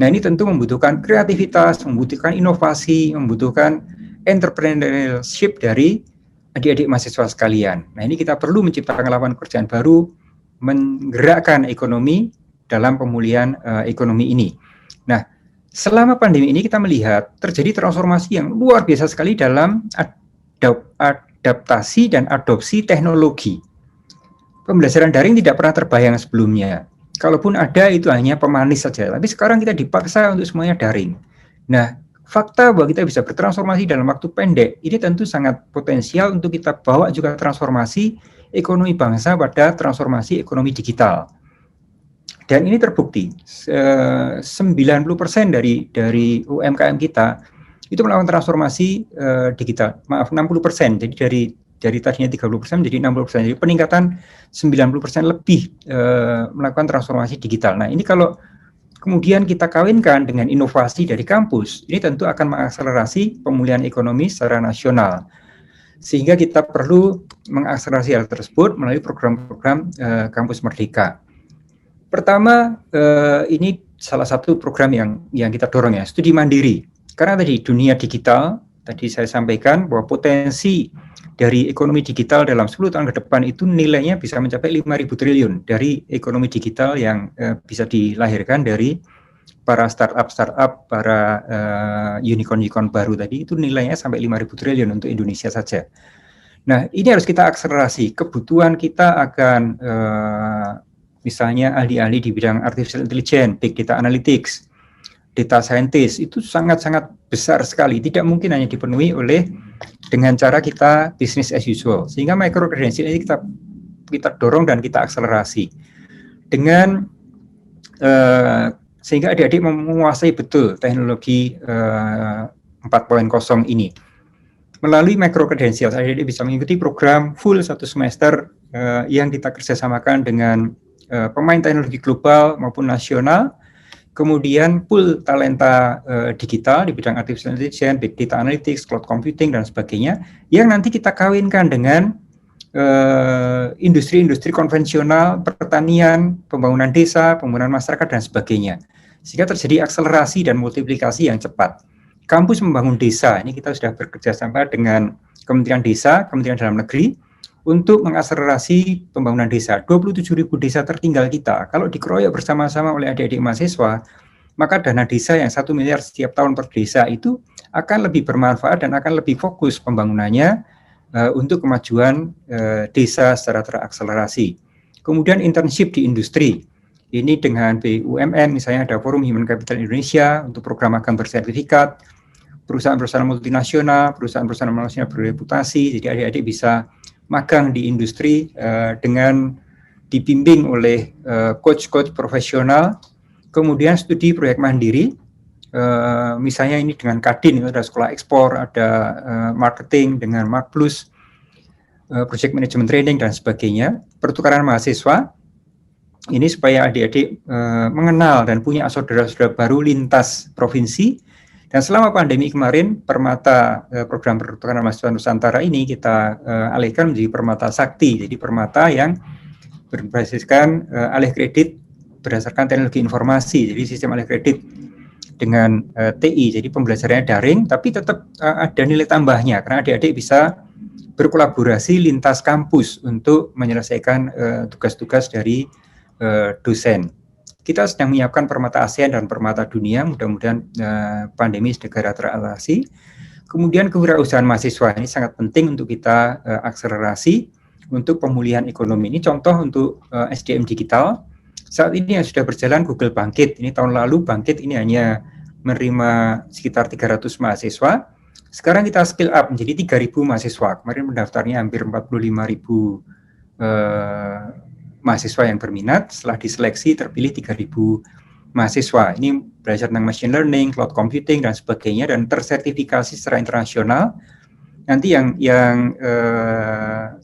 Nah, ini tentu membutuhkan kreativitas, membutuhkan inovasi, membutuhkan entrepreneurship dari adik-adik mahasiswa sekalian. Nah, ini kita perlu menciptakan lapangan pekerjaan baru, menggerakkan ekonomi dalam pemulihan ekonomi ini. Nah, selama pandemi ini kita melihat terjadi transformasi yang luar biasa sekali dalam adaptasi dan adopsi teknologi. Pembelajaran daring tidak pernah terbayang sebelumnya. Kalaupun ada, itu hanya pemanis saja. Tapi sekarang kita dipaksa untuk semuanya daring. Nah, fakta bahwa kita bisa bertransformasi dalam waktu pendek, ini tentu sangat potensial untuk kita bawa juga transformasi ekonomi bangsa pada transformasi ekonomi digital. Dan ini terbukti, 90% dari UMKM kita itu melakukan transformasi digital. Maaf, 60%. Jadi dari tadinya 30% menjadi 60%. Jadi peningkatan 90% lebih melakukan transformasi digital. Nah, ini kalau kemudian kita kawinkan dengan inovasi dari kampus, ini tentu akan mengakselerasi pemulihan ekonomi secara nasional. Sehingga kita perlu mengakselerasi hal tersebut melalui program-program Kampus Merdeka. Pertama, ini salah satu program yang kita dorong ya, studi mandiri. Karena tadi dunia digital, tadi saya sampaikan bahwa potensi dari ekonomi digital dalam 10 tahun ke depan itu nilainya bisa mencapai 5.000 triliun dari ekonomi digital yang bisa dilahirkan dari para startup, para unicorn baru tadi, itu nilainya sampai 5.000 triliun untuk Indonesia saja. Nah, ini harus kita akselerasi. Kebutuhan kita akan misalnya ahli-ahli di bidang artificial intelligence, big data analytics, data scientist, itu sangat-sangat besar sekali. Tidak mungkin hanya dipenuhi dengan cara kita business as usual. Sehingga micro credential ini kita dorong dan kita akselerasi. Dengan sehingga adik-adik menguasai betul teknologi 4.0 ini. Melalui micro credential, adik-adik bisa mengikuti program full 1 semester yang kita kerjasamakan dengan pemain teknologi global maupun nasional, kemudian pool talenta digital di bidang artificial intelligence, big data analytics, cloud computing, dan sebagainya, yang nanti kita kawinkan dengan industri-industri konvensional, pertanian, pembangunan desa, pembangunan masyarakat, dan sebagainya. Sehingga terjadi akselerasi dan multiplikasi yang cepat. Kampus membangun desa, ini kita sudah bekerja sama dengan Kementerian Desa, Kementerian Dalam Negeri, untuk mengakselerasi pembangunan desa. 27.000 desa tertinggal kita, kalau dikeroyok bersama-sama oleh adik-adik mahasiswa, maka dana desa yang 1 miliar setiap tahun per desa itu akan lebih bermanfaat dan akan lebih fokus pembangunannya untuk kemajuan desa secara terakselerasi. Kemudian internship di industri. Ini dengan BUMN, misalnya ada Forum Human Capital Indonesia untuk program magang bersertifikat, perusahaan-perusahaan multinasional, perusahaan-perusahaan multinasional berreputasi, jadi adik-adik bisa magang di industri dengan dibimbing oleh coach-coach profesional, kemudian studi proyek mandiri, misalnya ini dengan Kadin, ada sekolah ekspor, ada marketing dengan Marklus, project management training dan sebagainya, pertukaran mahasiswa, ini supaya adik-adik mengenal dan punya saudara-saudara baru lintas provinsi. Dan selama pandemi kemarin, Permata program pertukaran mahasiswa Nusantara ini kita alihkan menjadi Permata Sakti, jadi permata yang berbasiskan alih kredit berdasarkan teknologi informasi, jadi sistem alih kredit dengan TI, jadi pembelajarannya daring, tapi tetap ada nilai tambahnya karena adik-adik bisa berkolaborasi lintas kampus untuk menyelesaikan tugas-tugas dari dosen. Kita sedang menyiapkan Permata ASEAN dan Permata Dunia, mudah-mudahan pandemi segera teratasi. Kemudian kewirausahaan mahasiswa ini sangat penting untuk kita akselerasi untuk pemulihan ekonomi. Ini contoh untuk SDM digital. Saat ini yang sudah berjalan Google Bangkit. Ini tahun lalu Bangkit ini hanya menerima sekitar 300 mahasiswa. Sekarang kita scale up menjadi 3.000 mahasiswa. Kemarin mendaftarnya hampir 45.000 mahasiswa yang berminat. Setelah diseleksi terpilih 3.000 mahasiswa. Ini belajar tentang machine learning, cloud computing dan sebagainya, dan tersertifikasi secara internasional. Nanti yang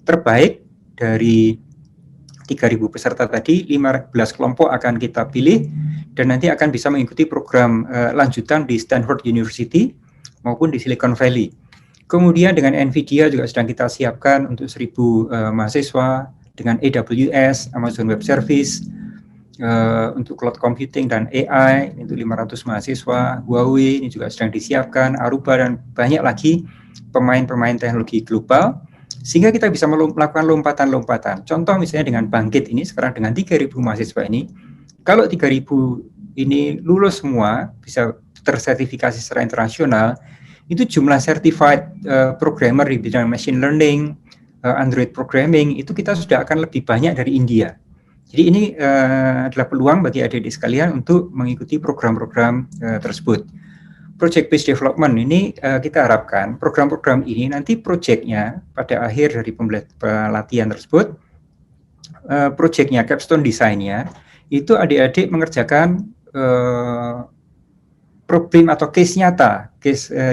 terbaik dari 3.000 peserta tadi, 15 kelompok akan kita pilih dan nanti akan bisa mengikuti program lanjutan di Stanford University maupun di Silicon Valley. Kemudian dengan NVIDIA juga sedang kita siapkan untuk 1.000 mahasiswa, dengan AWS, Amazon Web Service, untuk cloud computing dan AI, itu 500 mahasiswa, Huawei ini juga sedang disiapkan, Aruba, dan banyak lagi pemain-pemain teknologi global, sehingga kita bisa melakukan lompatan-lompatan. Contoh misalnya dengan Bangkit ini, sekarang dengan 3.000 mahasiswa ini, kalau 3.000 ini lulus semua, bisa tersertifikasi secara internasional, itu jumlah certified programmer di bidang machine learning, Android programming, itu kita sudah akan lebih banyak dari India. Jadi ini adalah peluang bagi adik-adik sekalian untuk mengikuti program-program tersebut. Project Based Development ini kita harapkan program-program ini nanti proyeknya pada akhir dari pelatihan tersebut, proyeknya, capstone desainnya, itu adik-adik mengerjakan problem atau case nyata,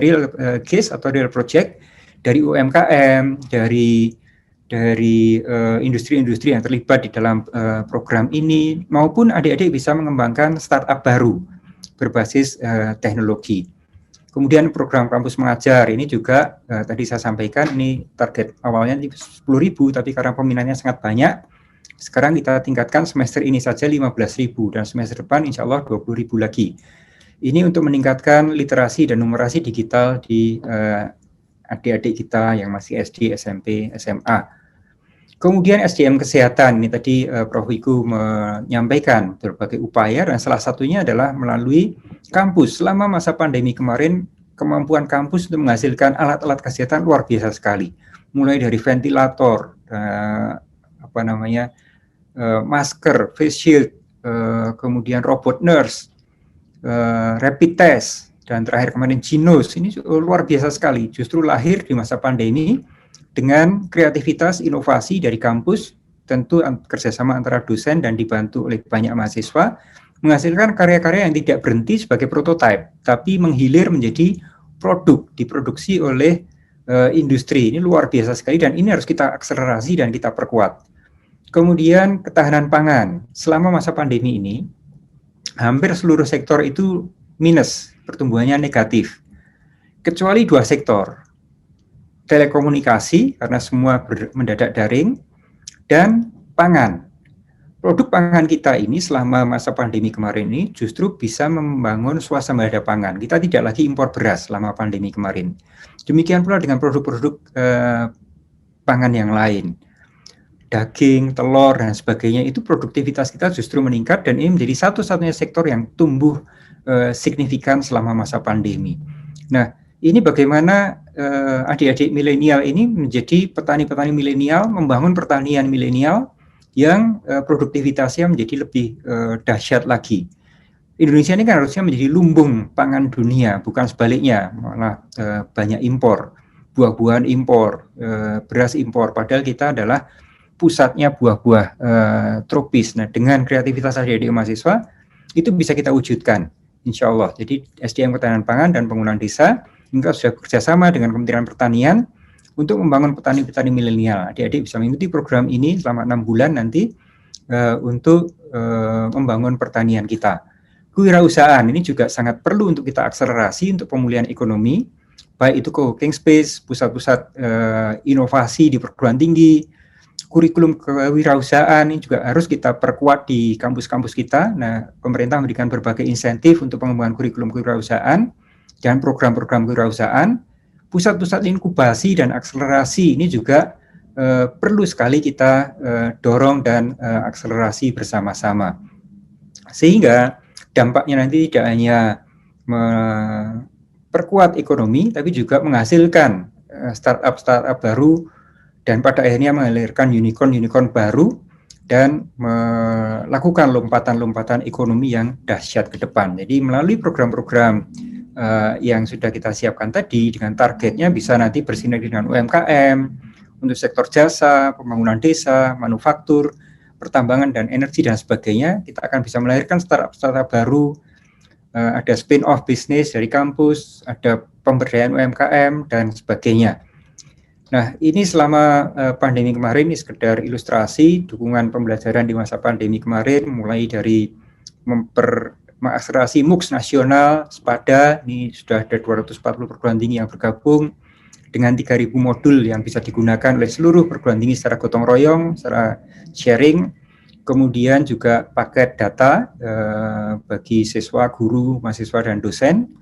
real case atau real project dari UMKM, dari industri-industri yang terlibat di dalam program ini, maupun adik-adik bisa mengembangkan startup baru berbasis teknologi. Kemudian program kampus mengajar ini juga tadi saya sampaikan, ini target awalnya 10.000, tapi karena peminatnya sangat banyak, sekarang kita tingkatkan semester ini saja 15.000 dan semester depan insya Allah 20.000 lagi. Ini untuk meningkatkan literasi dan numerasi digital di adik-adik kita yang masih SD, SMP, SMA. Kemudian SDM kesehatan, ini tadi Prof. Wiku menyampaikan berbagai upaya, dan salah satunya adalah melalui kampus. Selama masa pandemi kemarin, kemampuan kampus untuk menghasilkan alat-alat kesehatan luar biasa sekali. Mulai dari ventilator, masker, face shield, kemudian robot nurse, rapid test, dan terakhir kemarin Genos, ini luar biasa sekali, justru lahir di masa pandemi dengan kreativitas inovasi dari kampus, tentu kerjasama antara dosen dan dibantu oleh banyak mahasiswa, menghasilkan karya-karya yang tidak berhenti sebagai prototipe, tapi menghilir menjadi produk, diproduksi oleh industri. Ini luar biasa sekali dan ini harus kita akselerasi dan kita perkuat. Kemudian ketahanan pangan, selama masa pandemi ini, hampir seluruh sektor itu minus, pertumbuhannya negatif, kecuali 2 sektor, telekomunikasi karena semua mendadak daring, dan pangan. Produk pangan kita ini selama masa pandemi kemarin ini justru bisa membangun swasembada pangan. Kita tidak lagi impor beras selama pandemi kemarin. Demikian pula dengan produk-produk pangan yang lain, daging, telur, dan sebagainya, itu produktivitas kita justru meningkat dan ini menjadi satu-satunya sektor yang tumbuh signifikan selama masa pandemi. Nah, ini bagaimana adik-adik milenial ini menjadi petani-petani milenial, membangun pertanian milenial yang produktivitasnya menjadi lebih dahsyat lagi. Indonesia ini kan harusnya menjadi lumbung pangan dunia, bukan sebaliknya, malah banyak impor, buah-buahan impor, beras impor, padahal kita adalah pusatnya buah-buah tropis. Nah, dengan kreativitas adik-adik mahasiswa, itu bisa kita wujudkan, insya Allah. Jadi SDM Ketahanan Pangan dan Penggunaan Desa, kita sudah bekerjasama dengan Kementerian Pertanian untuk membangun petani-petani milenial. Adik-adik bisa mengikuti program ini selama 6 bulan nanti untuk membangun pertanian kita. Kewirausahaan ini juga sangat perlu untuk kita akselerasi untuk pemulihan ekonomi, baik itu co-working space, pusat-pusat inovasi di perguruan tinggi, kurikulum kewirausahaan ini juga harus kita perkuat di kampus-kampus kita. Nah, pemerintah memberikan berbagai insentif untuk pengembangan kurikulum kewirausahaan dan program-program kewirausahaan. Pusat-pusat inkubasi dan akselerasi ini juga perlu sekali kita dorong dan akselerasi bersama-sama. Sehingga dampaknya nanti tidak hanya memperkuat ekonomi, tapi juga menghasilkan startup-startup baru dan pada akhirnya melahirkan unicorn baru dan melakukan lompatan-lompatan ekonomi yang dahsyat ke depan. Jadi melalui program-program yang sudah kita siapkan tadi dengan targetnya bisa nanti bersinergi dengan UMKM untuk sektor jasa, pembangunan desa, manufaktur, pertambangan dan energi dan sebagainya. Kita akan bisa melahirkan startup-startup baru, ada spin-off bisnis dari kampus, ada pemberdayaan UMKM dan sebagainya. Nah, ini selama pandemi kemarin ini sekedar ilustrasi dukungan pembelajaran di masa pandemi kemarin, mulai dari mengakselerasi MUKS nasional, SPADA, ini sudah ada 240 perguruan tinggi yang bergabung dengan 3.000 modul yang bisa digunakan oleh seluruh perguruan tinggi secara gotong royong, secara sharing, kemudian juga paket data bagi siswa, guru, mahasiswa, dan dosen.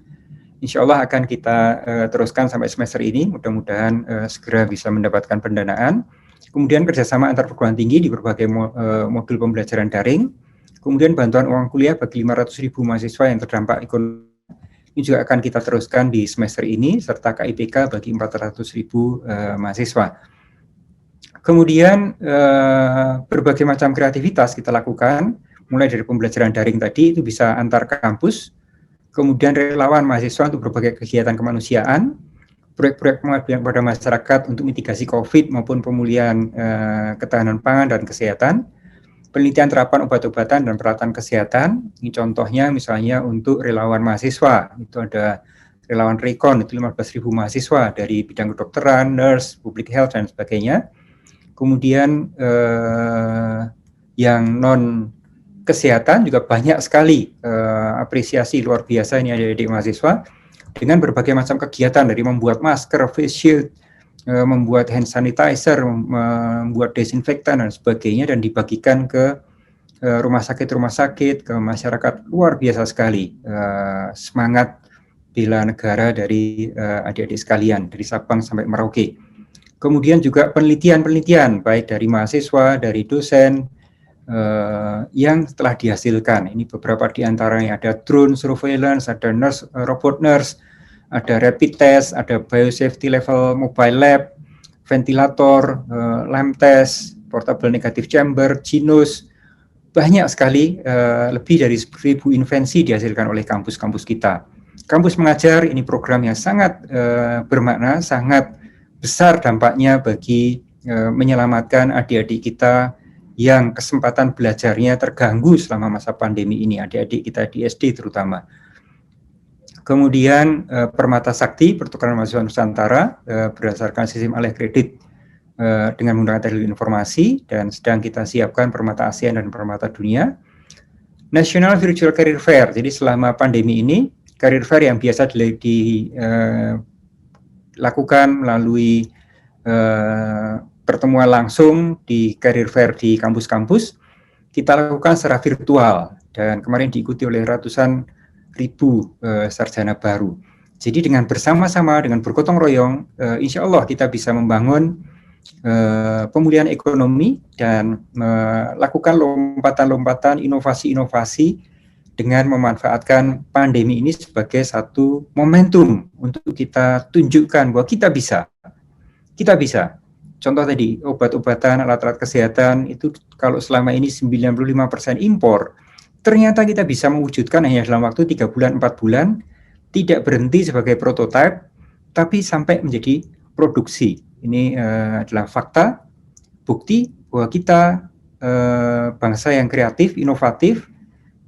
Insya Allah akan kita teruskan sampai semester ini, mudah-mudahan segera bisa mendapatkan pendanaan. Kemudian kerjasama antar perguruan tinggi di berbagai modul pembelajaran daring, kemudian bantuan uang kuliah bagi 500.000 mahasiswa yang terdampak ekonomi, ini juga akan kita teruskan di semester ini, serta KIPK bagi 400.000 mahasiswa. Kemudian berbagai macam kreativitas kita lakukan, mulai dari pembelajaran daring tadi, itu bisa antar kampus, kemudian relawan mahasiswa untuk berbagai kegiatan kemanusiaan, proyek-proyek pengabdian kepada masyarakat untuk mitigasi COVID maupun pemulihan ketahanan pangan dan kesehatan, penelitian terapan obat-obatan dan peralatan kesehatan. Ini contohnya misalnya untuk relawan mahasiswa, itu ada relawan Rekon, itu 15.000 mahasiswa dari bidang kedokteran, nurse, public health, dan sebagainya. Kemudian yang non kesehatan juga banyak sekali apresiasi luar biasa ini adik-adik mahasiswa dengan berbagai macam kegiatan, dari membuat masker, face shield, membuat hand sanitizer, membuat desinfektan dan sebagainya, dan dibagikan ke rumah sakit, ke masyarakat. Luar biasa sekali semangat bela negara dari adik-adik sekalian, dari Sabang sampai Merauke. Kemudian juga penelitian baik dari mahasiswa, dari dosen, yang telah dihasilkan. Ini beberapa di antaranya, ada drone surveillance, ada nurse, robot nurse, ada rapid test, ada biosafety level mobile lab, ventilator, lab test, portable negative chamber, Genus, banyak sekali, lebih dari 1.000 invensi dihasilkan oleh kampus-kampus kita. Kampus Mengajar ini program yang sangat bermakna, sangat besar dampaknya bagi menyelamatkan adik-adik kita yang kesempatan belajarnya terganggu selama masa pandemi ini, adik-adik kita di SD terutama. Kemudian Permata Sakti, pertukaran mahasiswa Nusantara berdasarkan sistem alih kredit dengan menggunakan teknologi informasi, dan sedang kita siapkan Permata ASEAN dan Permata Dunia. National Virtual Career Fair, jadi selama pandemi ini, career fair yang biasa dilakukan melalui pertemuan langsung di career fair di kampus-kampus, kita lakukan secara virtual, dan kemarin diikuti oleh ratusan ribu sarjana baru. Jadi dengan bersama-sama, dengan bergotong royong, insya Allah kita bisa membangun pemulihan ekonomi dan melakukan lompatan-lompatan, inovasi-inovasi dengan memanfaatkan pandemi ini sebagai satu momentum untuk kita tunjukkan bahwa kita bisa. Kita bisa. Contoh tadi, obat-obatan, alat-alat kesehatan, itu kalau selama ini 95% impor, ternyata kita bisa mewujudkan hanya dalam waktu 3 bulan, 4 bulan, tidak berhenti sebagai prototipe, tapi sampai menjadi produksi. Ini adalah fakta, bukti bahwa kita bangsa yang kreatif, inovatif.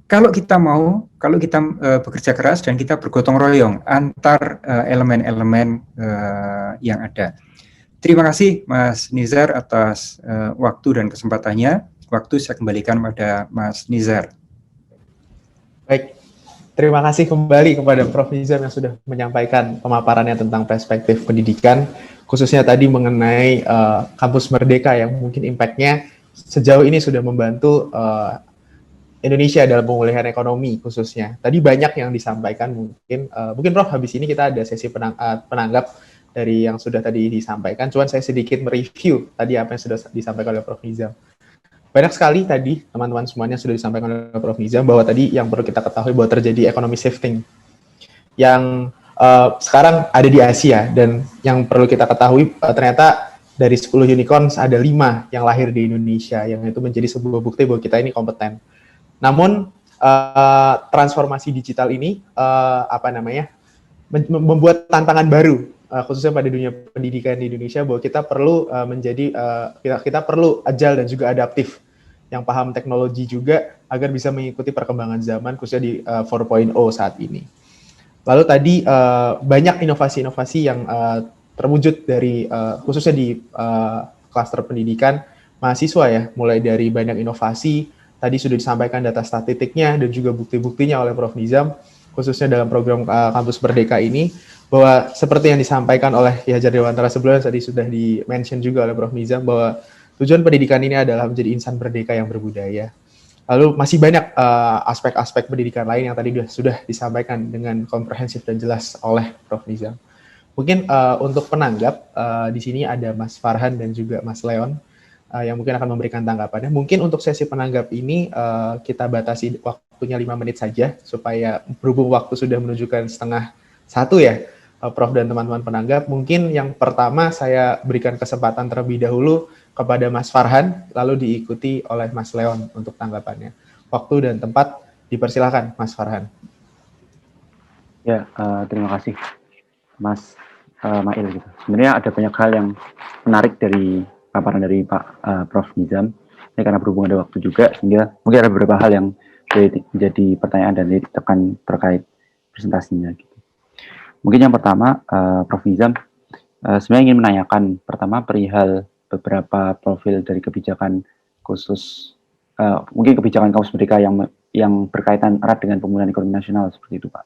Kalau kita mau, kalau kita bekerja keras dan kita bergotong royong antar elemen-elemen yang ada. Terima kasih Mas Nizar atas waktu dan kesempatannya. Waktu saya kembalikan pada Mas Nizar. Baik, terima kasih kembali kepada Prof. Nizar yang sudah menyampaikan pemaparannya tentang perspektif pendidikan, khususnya tadi mengenai Kampus Merdeka yang mungkin impact-nya sejauh ini sudah membantu Indonesia dalam pemulihan ekonomi khususnya. Tadi banyak yang disampaikan, mungkin Prof, habis ini kita ada sesi penanggap dari yang sudah tadi disampaikan. Cuman saya sedikit mereview tadi apa yang sudah disampaikan oleh Prof. Nizam. Banyak sekali tadi teman-teman semuanya sudah disampaikan oleh Prof. Nizam bahwa tadi yang perlu kita ketahui bahwa terjadi economy shifting yang sekarang ada di Asia, dan yang perlu kita ketahui ternyata dari 10 unicorns ada 5 yang lahir di Indonesia, yang itu menjadi sebuah bukti bahwa kita ini kompeten. Namun transformasi digital ini membuat tantangan baru, khususnya pada dunia pendidikan di Indonesia, bahwa kita perlu kita perlu agile dan juga adaptif, yang paham teknologi juga agar bisa mengikuti perkembangan zaman, khususnya di 4.0 saat ini. Lalu tadi banyak inovasi-inovasi yang terwujud dari khususnya di klaster pendidikan mahasiswa ya, mulai dari banyak inovasi. Tadi sudah disampaikan data statistiknya dan juga bukti-buktinya oleh Prof. Nizam, khususnya dalam program Kampus Merdeka ini, bahwa seperti yang disampaikan oleh Ki Hajar Dewantara sebelumnya, tadi sudah di-mention juga oleh Prof. Nizam, bahwa tujuan pendidikan ini adalah menjadi insan merdeka yang berbudaya. Lalu masih banyak aspek-aspek pendidikan lain yang tadi sudah disampaikan dengan komprehensif dan jelas oleh Prof. Nizam. Mungkin untuk penanggap, di sini ada Mas Farhan dan juga Mas Leon, yang mungkin akan memberikan tanggapannya. Mungkin untuk sesi penanggap ini kita batasi waktunya 5 menit saja, supaya berhubung waktu sudah menunjukkan 12:30 ya, Prof dan teman-teman penanggap. Mungkin yang pertama saya berikan kesempatan terlebih dahulu kepada Mas Farhan, lalu diikuti oleh Mas Leon untuk tanggapannya. Waktu dan tempat dipersilakan, Mas Farhan. Ya, terima kasih Mas Mail. Gitu. Sebenarnya ada banyak hal yang menarik dari paparan dari Pak Prof. Nizam. Ini karena berhubung ada waktu juga, sehingga mungkin ada beberapa hal yang menjadi pertanyaan dan ditekan terkait presentasinya. Gitu. Mungkin yang pertama, Prof. Nizam sebenarnya ingin menanyakan pertama perihal beberapa profil dari kebijakan khusus, mungkin kebijakan Kampus Merdeka yang berkaitan erat dengan pemulihan ekonomi nasional seperti itu, Pak.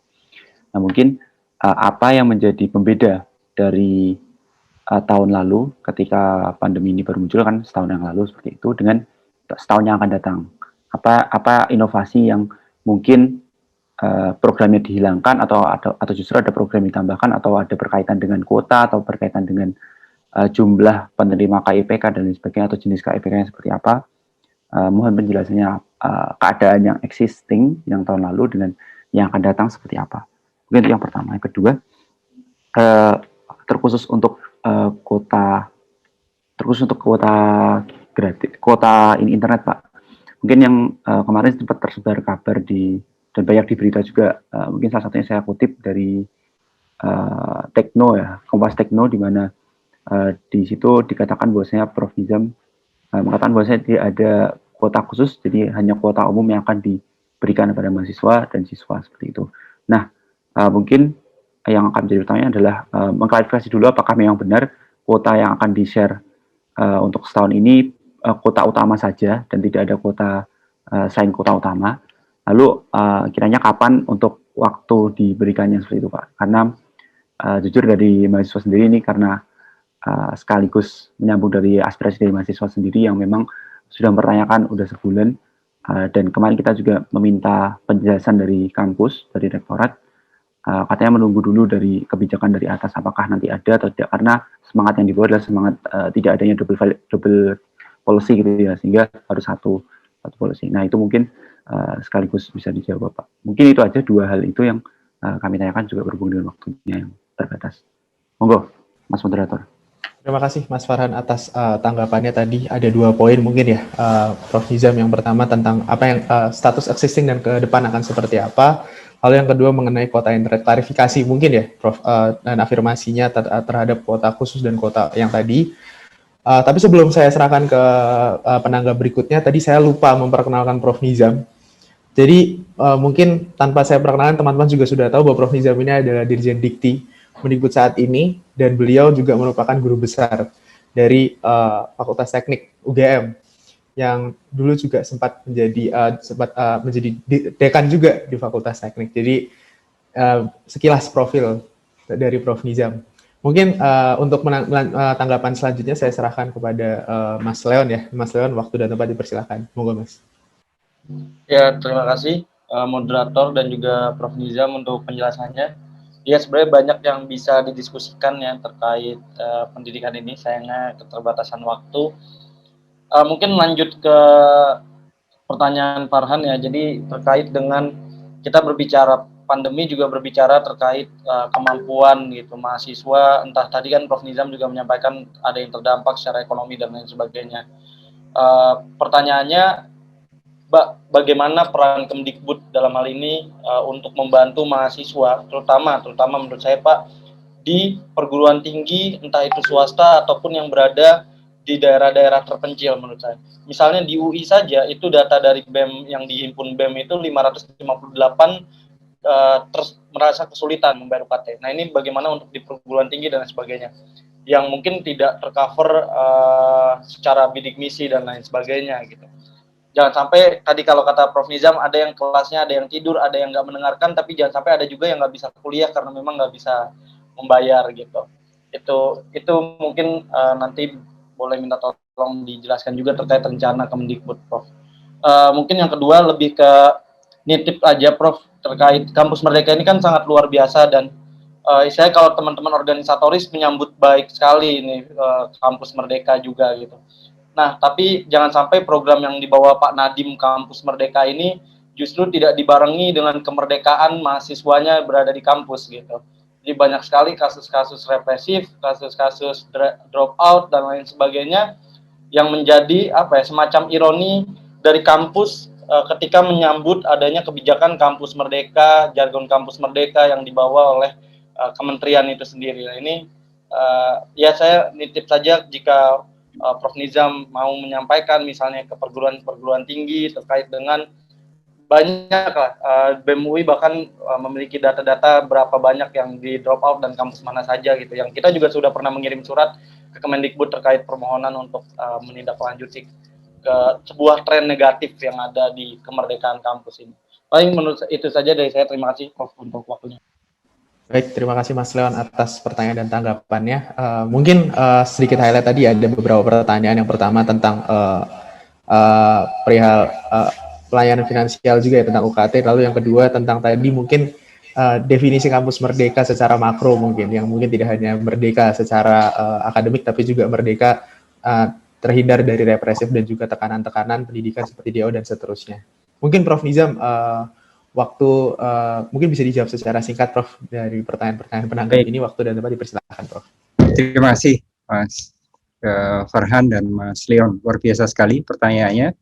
Nah, mungkin apa yang menjadi pembeda dari tahun lalu ketika pandemi ini baru muncul, kan setahun yang lalu seperti itu, dengan setahun yang akan datang? Apa inovasi yang mungkin programnya dihilangkan atau justru ada program ditambahkan, atau ada berkaitan dengan kuota atau berkaitan dengan jumlah penerima KIPK dan lain sebagainya, atau jenis KIPK-nya seperti apa? Mohon penjelasannya, keadaan yang existing yang tahun lalu dengan yang akan datang seperti apa? Mungkin itu yang pertama. Yang kedua, terkhusus untuk kuota gratis, kuota internet, Pak. Mungkin yang kemarin sempat tersebar kabar dan banyak di berita juga, mungkin salah satunya saya kutip dari Tekno ya, Kompas Tekno, di mana di situ dikatakan bahwasanya Prof. Nizam mengatakan bahwasanya tidak ada kuota khusus, jadi hanya kuota umum yang akan diberikan kepada mahasiswa dan siswa seperti itu. Nah, mungkin yang akan menjadi pertanyaan adalah mengklarifikasi dulu apakah memang benar kuota yang akan di-share untuk setahun ini kuota utama saja dan tidak ada kuota selain kuota utama. Lalu kiranya kapan untuk waktu diberikannya seperti itu, Pak? Karena jujur dari mahasiswa sendiri ini, karena sekaligus menyambung dari aspirasi dari mahasiswa sendiri yang memang sudah mempertanyakan udah sebulan, dan kemarin kita juga meminta penjelasan dari kampus, dari rektorat, katanya menunggu dulu dari kebijakan dari atas apakah nanti ada atau tidak, karena semangat yang dibawa adalah semangat tidak adanya double policy gitu ya, sehingga harus satu policy. Nah, itu mungkin sekaligus bisa dijawab Pak. Mungkin itu aja, dua hal itu yang kami tanyakan, juga berhubung dengan waktunya yang terbatas. Monggo, Mas Moderator. Terima kasih Mas Farhan atas tanggapannya tadi. Ada 2 poin mungkin ya, Prof. Nizam. Yang pertama tentang apa yang status existing dan ke depan akan seperti apa. Lalu yang kedua mengenai kuota internet, klarifikasi mungkin ya Prof, dan afirmasinya terhadap kuota khusus dan kuota yang tadi. Tapi sebelum saya serahkan ke penanggap berikutnya, tadi saya lupa memperkenalkan Prof. Nizam. Jadi mungkin tanpa saya perkenalkan, teman-teman juga sudah tahu bahwa Prof. Nizam ini adalah Dirjen Dikti Mendikbud saat ini, dan beliau juga merupakan guru besar dari Fakultas Teknik UGM yang dulu juga sempat menjadi dekan juga di Fakultas Teknik. Jadi sekilas profil dari Prof. Nizam. Mungkin untuk tanggapan selanjutnya saya serahkan kepada Mas Leon ya. Mas Leon, waktu dan tempat dipersilakan. Monggo Mas. Ya, terima kasih moderator dan juga Prof. Nizam untuk penjelasannya. Ya, sebenarnya banyak yang bisa didiskusikan ya terkait pendidikan ini, sayangnya keterbatasan waktu. Mungkin lanjut ke pertanyaan Farhan ya, jadi terkait dengan kita berbicara pandemi juga berbicara terkait kemampuan gitu mahasiswa, entah tadi kan Prof. Nizam juga menyampaikan ada yang terdampak secara ekonomi dan lain sebagainya. Pertanyaannya, bagaimana peran Kemdikbud dalam hal ini untuk membantu mahasiswa, terutama menurut saya Pak, di perguruan tinggi, entah itu swasta ataupun yang berada di daerah-daerah terpencil menurut saya. Misalnya di UI saja, itu data dari BEM yang dihimpun BEM itu 558 merasa kesulitan membayar UKT. Nah ini bagaimana untuk di perguruan tinggi dan lain sebagainya, yang mungkin tidak tercover secara bidik misi dan lain sebagainya gitu. Jangan sampai tadi kalau kata Prof. Nizam, ada yang kelasnya, ada yang tidur, ada yang nggak mendengarkan, tapi jangan sampai ada juga yang nggak bisa kuliah karena memang nggak bisa membayar gitu. Itu mungkin nanti boleh minta tolong dijelaskan juga terkait rencana Kemdikbud, Prof. Mungkin yang kedua lebih ke nitip aja, Prof, terkait Kampus Merdeka ini kan sangat luar biasa, dan saya kalau teman-teman organisatoris menyambut baik sekali ini Kampus Merdeka juga gitu. Nah, tapi jangan sampai program yang dibawa Pak Nadiem Kampus Merdeka ini justru tidak dibarengi dengan kemerdekaan mahasiswanya berada di kampus gitu. Jadi banyak sekali kasus-kasus represif, kasus-kasus drop out dan lain sebagainya yang menjadi semacam ironi dari kampus ketika menyambut adanya kebijakan Kampus Merdeka, jargon Kampus Merdeka yang dibawa oleh kementerian itu sendiri. Nah, ini ya saya nitip saja jika Prof. Nizam mau menyampaikan misalnya ke perguruan tinggi terkait dengan banyak lah, BEM UI bahkan memiliki data-data berapa banyak yang di drop out dan kampus mana saja gitu, yang kita juga sudah pernah mengirim surat ke Kemendikbud terkait permohonan untuk menindaklanjuti ke sebuah tren negatif yang ada di kemerdekaan kampus ini. Paling menurut itu saja dari saya. Terima kasih Prof untuk waktunya. Baik, terima kasih Mas Leon atas pertanyaan dan tanggapannya. Mungkin sedikit highlight tadi ada beberapa pertanyaan. Yang pertama tentang perihal pelayanan finansial juga ya, tentang UKT. Lalu yang kedua tentang tadi mungkin definisi kampus merdeka secara makro mungkin, yang mungkin tidak hanya merdeka secara akademik, tapi juga merdeka terhindar dari represif dan juga tekanan-tekanan pendidikan seperti DO dan seterusnya. Mungkin Prof. Nizam, waktu mungkin bisa dijawab secara singkat, Prof, dari pertanyaan-pertanyaan penanggap ini. Waktu dan tempat dipersilakan, Prof. Terima kasih, Mas Farhan dan Mas Leon. Luar biasa sekali pertanyaannya.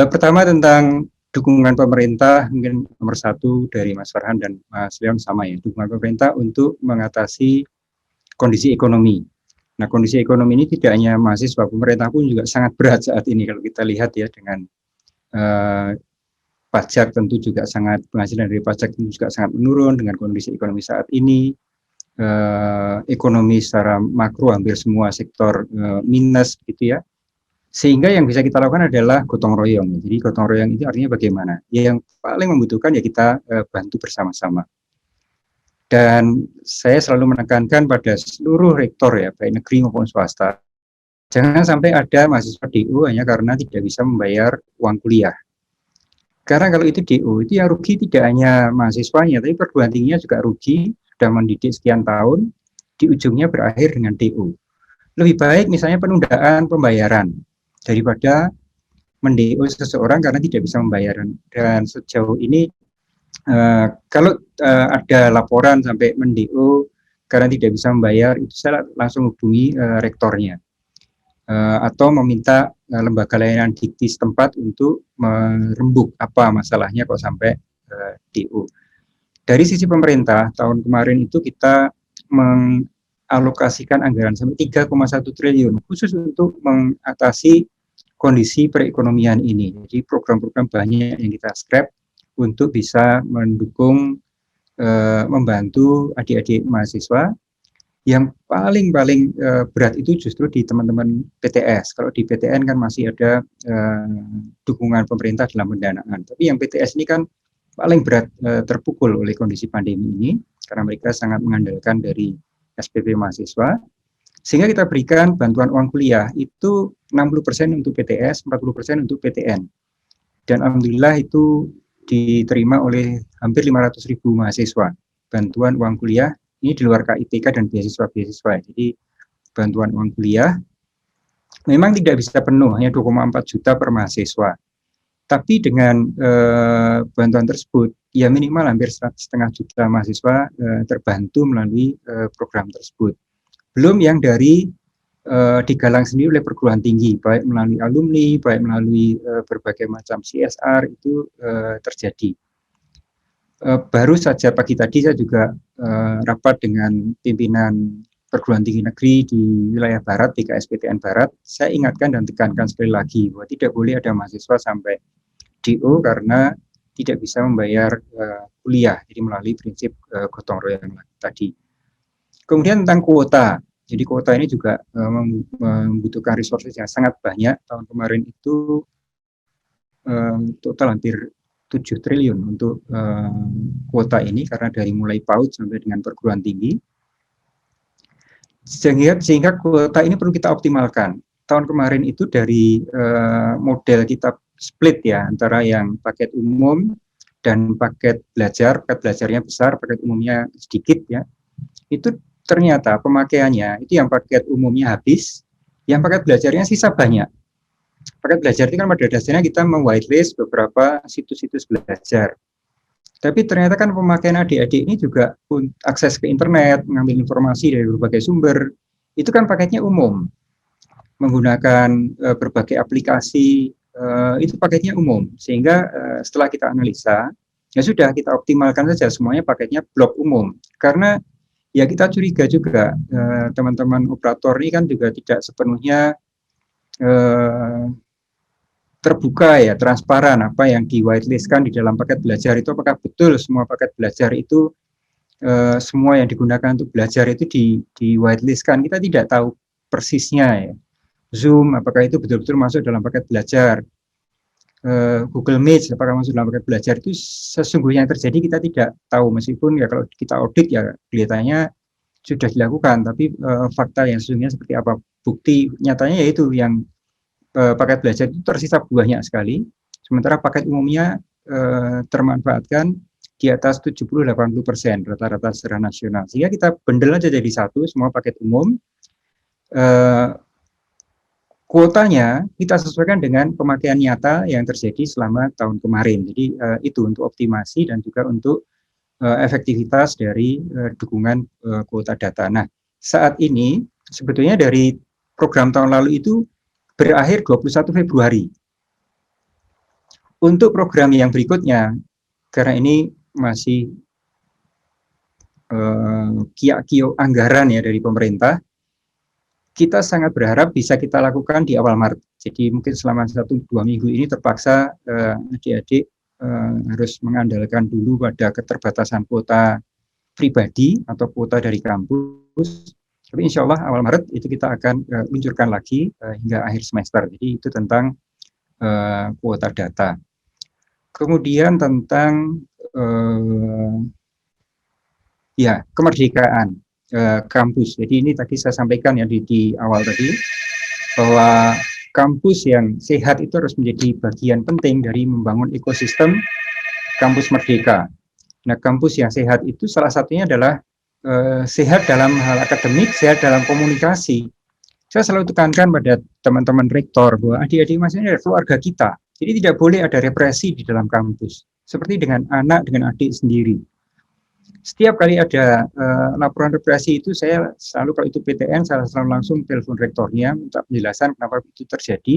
Pertama tentang dukungan pemerintah, mungkin nomor satu dari Mas Farhan dan Mas Leon sama ya, dukungan pemerintah untuk mengatasi kondisi ekonomi. Nah, kondisi ekonomi ini tidak hanya mahasiswa, pemerintah pun juga sangat berat saat ini kalau kita lihat ya, dengan pajak tentu juga sangat, penghasilan dari pajak tentu juga sangat menurun dengan kondisi ekonomi saat ini. Ekonomi secara makro hampir semua sektor minus gitu ya. Sehingga yang bisa kita lakukan adalah gotong royong. Jadi gotong royong itu artinya bagaimana? Ya, yang paling membutuhkan ya kita bantu bersama-sama. Dan saya selalu menekankan pada seluruh rektor ya, baik negeri maupun swasta, jangan sampai ada mahasiswa DO hanya karena tidak bisa membayar uang kuliah. Karena kalau itu DO, itu yang rugi tidak hanya mahasiswanya, tapi perguruan tingginya juga rugi, sudah mendidik sekian tahun, di ujungnya berakhir dengan DO. Lebih baik misalnya penundaan pembayaran, daripada men-DO seseorang karena tidak bisa membayar. Dan sejauh ini kalau ada laporan sampai men-DO karena tidak bisa membayar, itu saya langsung hubungi rektornya atau meminta lembaga layanan dikti setempat untuk merembuk apa masalahnya kok sampai DO. Dari sisi pemerintah, tahun kemarin itu kita mengalokasikan anggaran sampai 3,1 triliun khusus untuk mengatasi kondisi perekonomian ini. Jadi program-program banyak yang kita scrap untuk bisa mendukung, membantu adik-adik mahasiswa. Yang paling berat itu justru di teman-teman PTS. Kalau di PTN kan masih ada dukungan pemerintah dalam pendanaan. Tapi yang PTS ini kan paling berat terpukul oleh kondisi pandemi ini karena mereka sangat mengandalkan dari SPP mahasiswa. Sehingga kita berikan bantuan uang kuliah itu 60% untuk PTS, 40% untuk PTN. Dan alhamdulillah itu diterima oleh hampir 500.000 mahasiswa. Bantuan uang kuliah ini di luar KIPK dan beasiswa-beasiswa. Jadi bantuan uang kuliah memang tidak bisa penuh, hanya 2,4 juta per mahasiswa. Tapi dengan bantuan tersebut, ya minimal hampir 1,5 juta mahasiswa terbantu melalui program tersebut. Belum yang dari digalang sendiri oleh perguruan tinggi, baik melalui alumni, baik melalui berbagai macam CSR itu terjadi. Baru saja pagi tadi saya juga rapat dengan pimpinan perguruan tinggi negeri di wilayah Barat, di KSPTN Barat. Saya ingatkan dan tekankan sekali lagi bahwa tidak boleh ada mahasiswa sampai DO karena tidak bisa membayar kuliah, jadi melalui prinsip gotong royong tadi. Kemudian tentang kuota, jadi kuota ini juga membutuhkan resources yang sangat banyak. Tahun kemarin itu total hampir 7 triliun untuk kuota ini karena dari mulai PAUD sampai dengan perguruan tinggi. Sehingga kuota ini perlu kita optimalkan. Tahun kemarin itu dari model kita split ya antara yang paket umum dan paket belajar. Paket belajarnya besar, paket umumnya sedikit ya. Itu ternyata pemakaiannya itu yang paket umumnya habis, yang paket belajarnya sisa banyak. Paket belajar itu kan pada dasarnya kita mem-whitelist beberapa situs-situs belajar. Tapi ternyata kan pemakaian adik-adik ini juga akses ke internet, mengambil informasi dari berbagai sumber, itu kan paketnya umum. Menggunakan berbagai aplikasi, itu paketnya umum. Sehingga setelah kita analisa, ya sudah kita optimalkan saja semuanya paketnya blok umum. Karena ya kita curiga juga teman-teman operator ini kan juga tidak sepenuhnya terbuka ya, transparan apa yang di whitelistkan di dalam paket belajar itu apakah betul semua paket belajar itu semua yang digunakan untuk belajar itu di whitelistkan. Kita tidak tahu persisnya ya. Zoom apakah itu betul-betul masuk dalam paket belajar, Google Meet apakah masuk dalam paket belajar, itu sesungguhnya yang terjadi kita tidak tahu, meskipun ya kalau kita audit ya kelihatannya sudah dilakukan, tapi fakta yang sesungguhnya seperti apa, bukti nyatanya yaitu yang paket belajar itu tersisa banyak sekali, sementara paket umumnya termanfaatkan di atas 70-80% rata-rata secara nasional. Sehingga kita bendel aja jadi satu, semua paket umum, kuotanya kita sesuaikan dengan pemakaian nyata yang terjadi selama tahun kemarin. Jadi itu untuk optimasi dan juga untuk efektivitas dari dukungan kuota data. Nah, saat ini sebetulnya dari program tahun lalu itu berakhir 21 Februari. Untuk program yang berikutnya, karena ini masih kiak-kiok anggaran ya dari pemerintah, kita sangat berharap bisa kita lakukan di awal Maret. Jadi mungkin selama 1-2 minggu ini terpaksa adik-adik harus mengandalkan dulu pada keterbatasan kuota pribadi atau kuota dari kampus. Tapi insya Allah awal Maret itu kita akan luncurkan lagi hingga akhir semester. Jadi itu tentang kuota data. Kemudian tentang ya kemerdekaan kampus. Jadi ini tadi saya sampaikan ya di awal tadi bahwa kampus yang sehat itu harus menjadi bagian penting dari membangun ekosistem kampus merdeka. Nah, kampus yang sehat itu salah satunya adalah sehat dalam hal akademik, sehat dalam komunikasi. Saya selalu tekankan pada teman-teman rektor bahwa adik-adik mahasiswa ini adalah keluarga kita. Jadi tidak boleh ada represi di dalam kampus. Seperti dengan anak, dengan adik sendiri. Setiap kali ada laporan represi itu, saya selalu, kalau itu PTN, saya selalu langsung telepon rektornya minta penjelasan kenapa itu terjadi.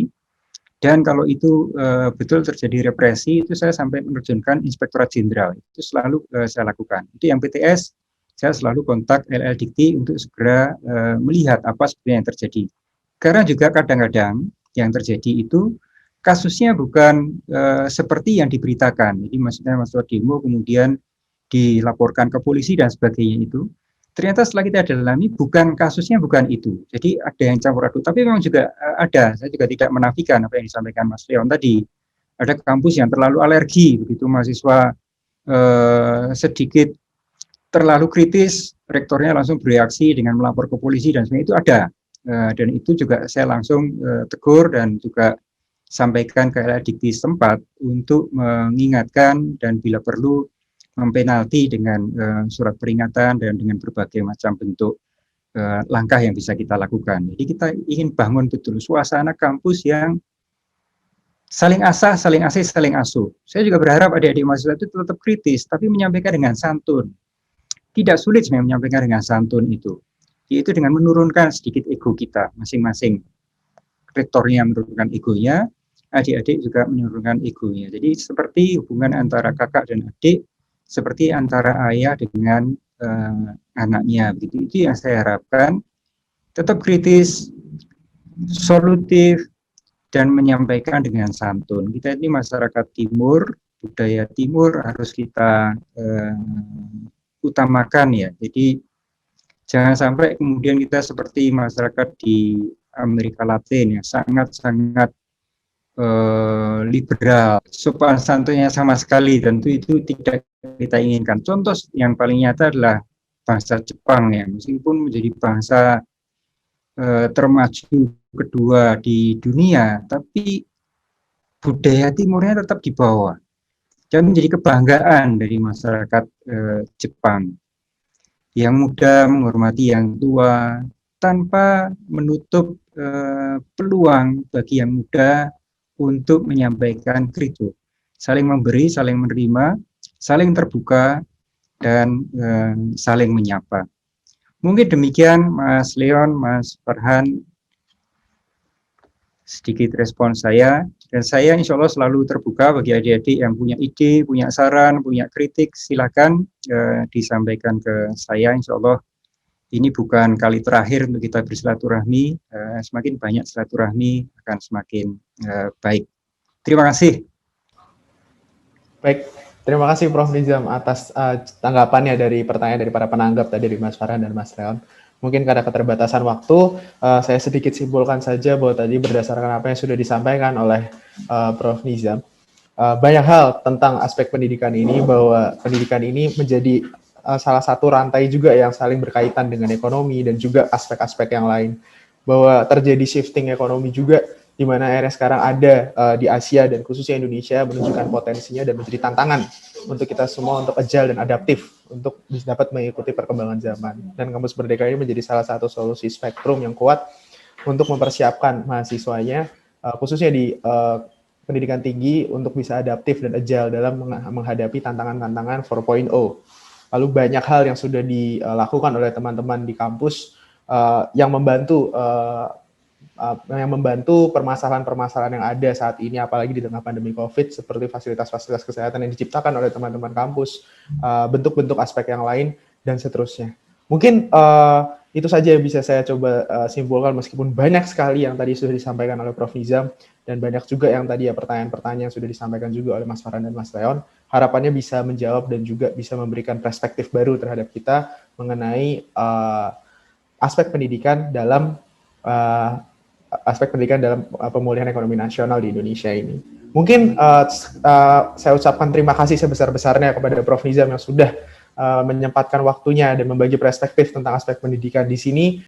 Dan kalau itu betul terjadi represi, itu saya sampai menerjunkan Inspektorat Jenderal. Itu selalu saya lakukan. Itu yang PTS, saya selalu kontak LL Dikti untuk segera melihat apa sebenarnya yang terjadi. Karena juga kadang-kadang yang terjadi itu kasusnya bukan seperti yang diberitakan. Jadi maksudnya mahasiswa demo kemudian dilaporkan ke polisi dan sebagainya itu. Ternyata setelah kita dalami kasusnya bukan itu. Jadi ada yang campur aduk. Tapi memang juga ada. Saya juga tidak menafikan apa yang disampaikan Mas Leon tadi. Ada kampus yang terlalu alergi, begitu mahasiswa sedikit terlalu kritis, rektornya langsung bereaksi dengan melapor ke polisi dan sebagainya, itu ada. Dan itu juga saya langsung tegur dan juga sampaikan ke dikti setempat untuk mengingatkan dan bila perlu mempenalti dengan surat peringatan dan dengan berbagai macam bentuk langkah yang bisa kita lakukan. Jadi kita ingin bangun betul suasana kampus yang saling asah, saling asih, saling asuh. Saya juga berharap adik-adik mahasiswa itu tetap kritis, tapi menyampaikan dengan santun. Tidak sulit sebenarnya menyampaikan dengan santun itu. Yaitu dengan menurunkan sedikit ego kita masing-masing. Rektornya menurunkan egonya, adik-adik juga menurunkan egonya. Jadi seperti hubungan antara kakak dan adik, seperti antara ayah dengan anaknya. Itu yang saya harapkan. Tetap kritis, solutif, dan menyampaikan dengan santun. Kita ini masyarakat timur, budaya timur harus kita utamakan ya. Jadi jangan sampai kemudian kita seperti masyarakat di Amerika Latin yang sangat-sangat liberal, sopan santunnya sama sekali, tentu itu tidak kita inginkan. Contoh yang paling nyata adalah bangsa Jepang ya, meskipun menjadi bangsa termaju kedua di dunia, tapi budaya timurnya tetap di bawah. Dan menjadi kebanggaan dari masyarakat Jepang. Yang muda menghormati yang tua, tanpa menutup peluang bagi yang muda untuk menyampaikan kritik, saling memberi, saling menerima, saling terbuka, dan saling menyapa. Mungkin demikian Mas Leon, Mas Farhan, sedikit respon saya. Dan saya insya Allah selalu terbuka bagi adik-adik yang punya ide, punya saran, punya kritik, silakan disampaikan ke saya. Insya Allah ini bukan kali terakhir untuk kita bersilaturahmi, semakin banyak silaturahmi akan semakin baik. Terima kasih. Baik, terima kasih Prof. Nizam atas tanggapannya dari pertanyaan dari para penanggap tadi dari Mas Farhan dan Mas Leon. Mungkin karena keterbatasan waktu, saya sedikit simpulkan saja bahwa tadi berdasarkan apa yang sudah disampaikan oleh Prof. Nizam, banyak hal tentang aspek pendidikan ini, bahwa pendidikan ini menjadi salah satu rantai juga yang saling berkaitan dengan ekonomi dan juga aspek-aspek yang lain. Bahwa terjadi shifting ekonomi juga, di mana akhirnya sekarang ada di Asia dan khususnya Indonesia menunjukkan potensinya dan menjadi tantangan untuk kita semua untuk agile dan adaptif untuk dapat mengikuti perkembangan zaman. Dan Kampus Merdeka ini menjadi salah satu solusi spektrum yang kuat untuk mempersiapkan mahasiswanya, khususnya di pendidikan tinggi, untuk bisa adaptif dan agile dalam menghadapi tantangan-tantangan 4.0. Lalu banyak hal yang sudah dilakukan oleh teman-teman di kampus yang membantu permasalahan-permasalahan yang ada saat ini, apalagi di tengah pandemi COVID, seperti fasilitas-fasilitas kesehatan yang diciptakan oleh teman-teman kampus, bentuk-bentuk aspek yang lain, dan seterusnya. Mungkin itu saja yang bisa saya coba simpulkan, meskipun banyak sekali yang tadi sudah disampaikan oleh Prof. Nizam, dan banyak juga yang tadi ya pertanyaan-pertanyaan yang sudah disampaikan juga oleh Mas Farhan dan Mas Leon. Harapannya bisa menjawab dan juga bisa memberikan perspektif baru terhadap kita mengenai aspek pendidikan dalam pemulihan ekonomi nasional di Indonesia ini. Mungkin saya ucapkan terima kasih sebesar-besarnya kepada Prof. Nizam yang sudah menyempatkan waktunya dan membagi perspektif tentang aspek pendidikan di sini.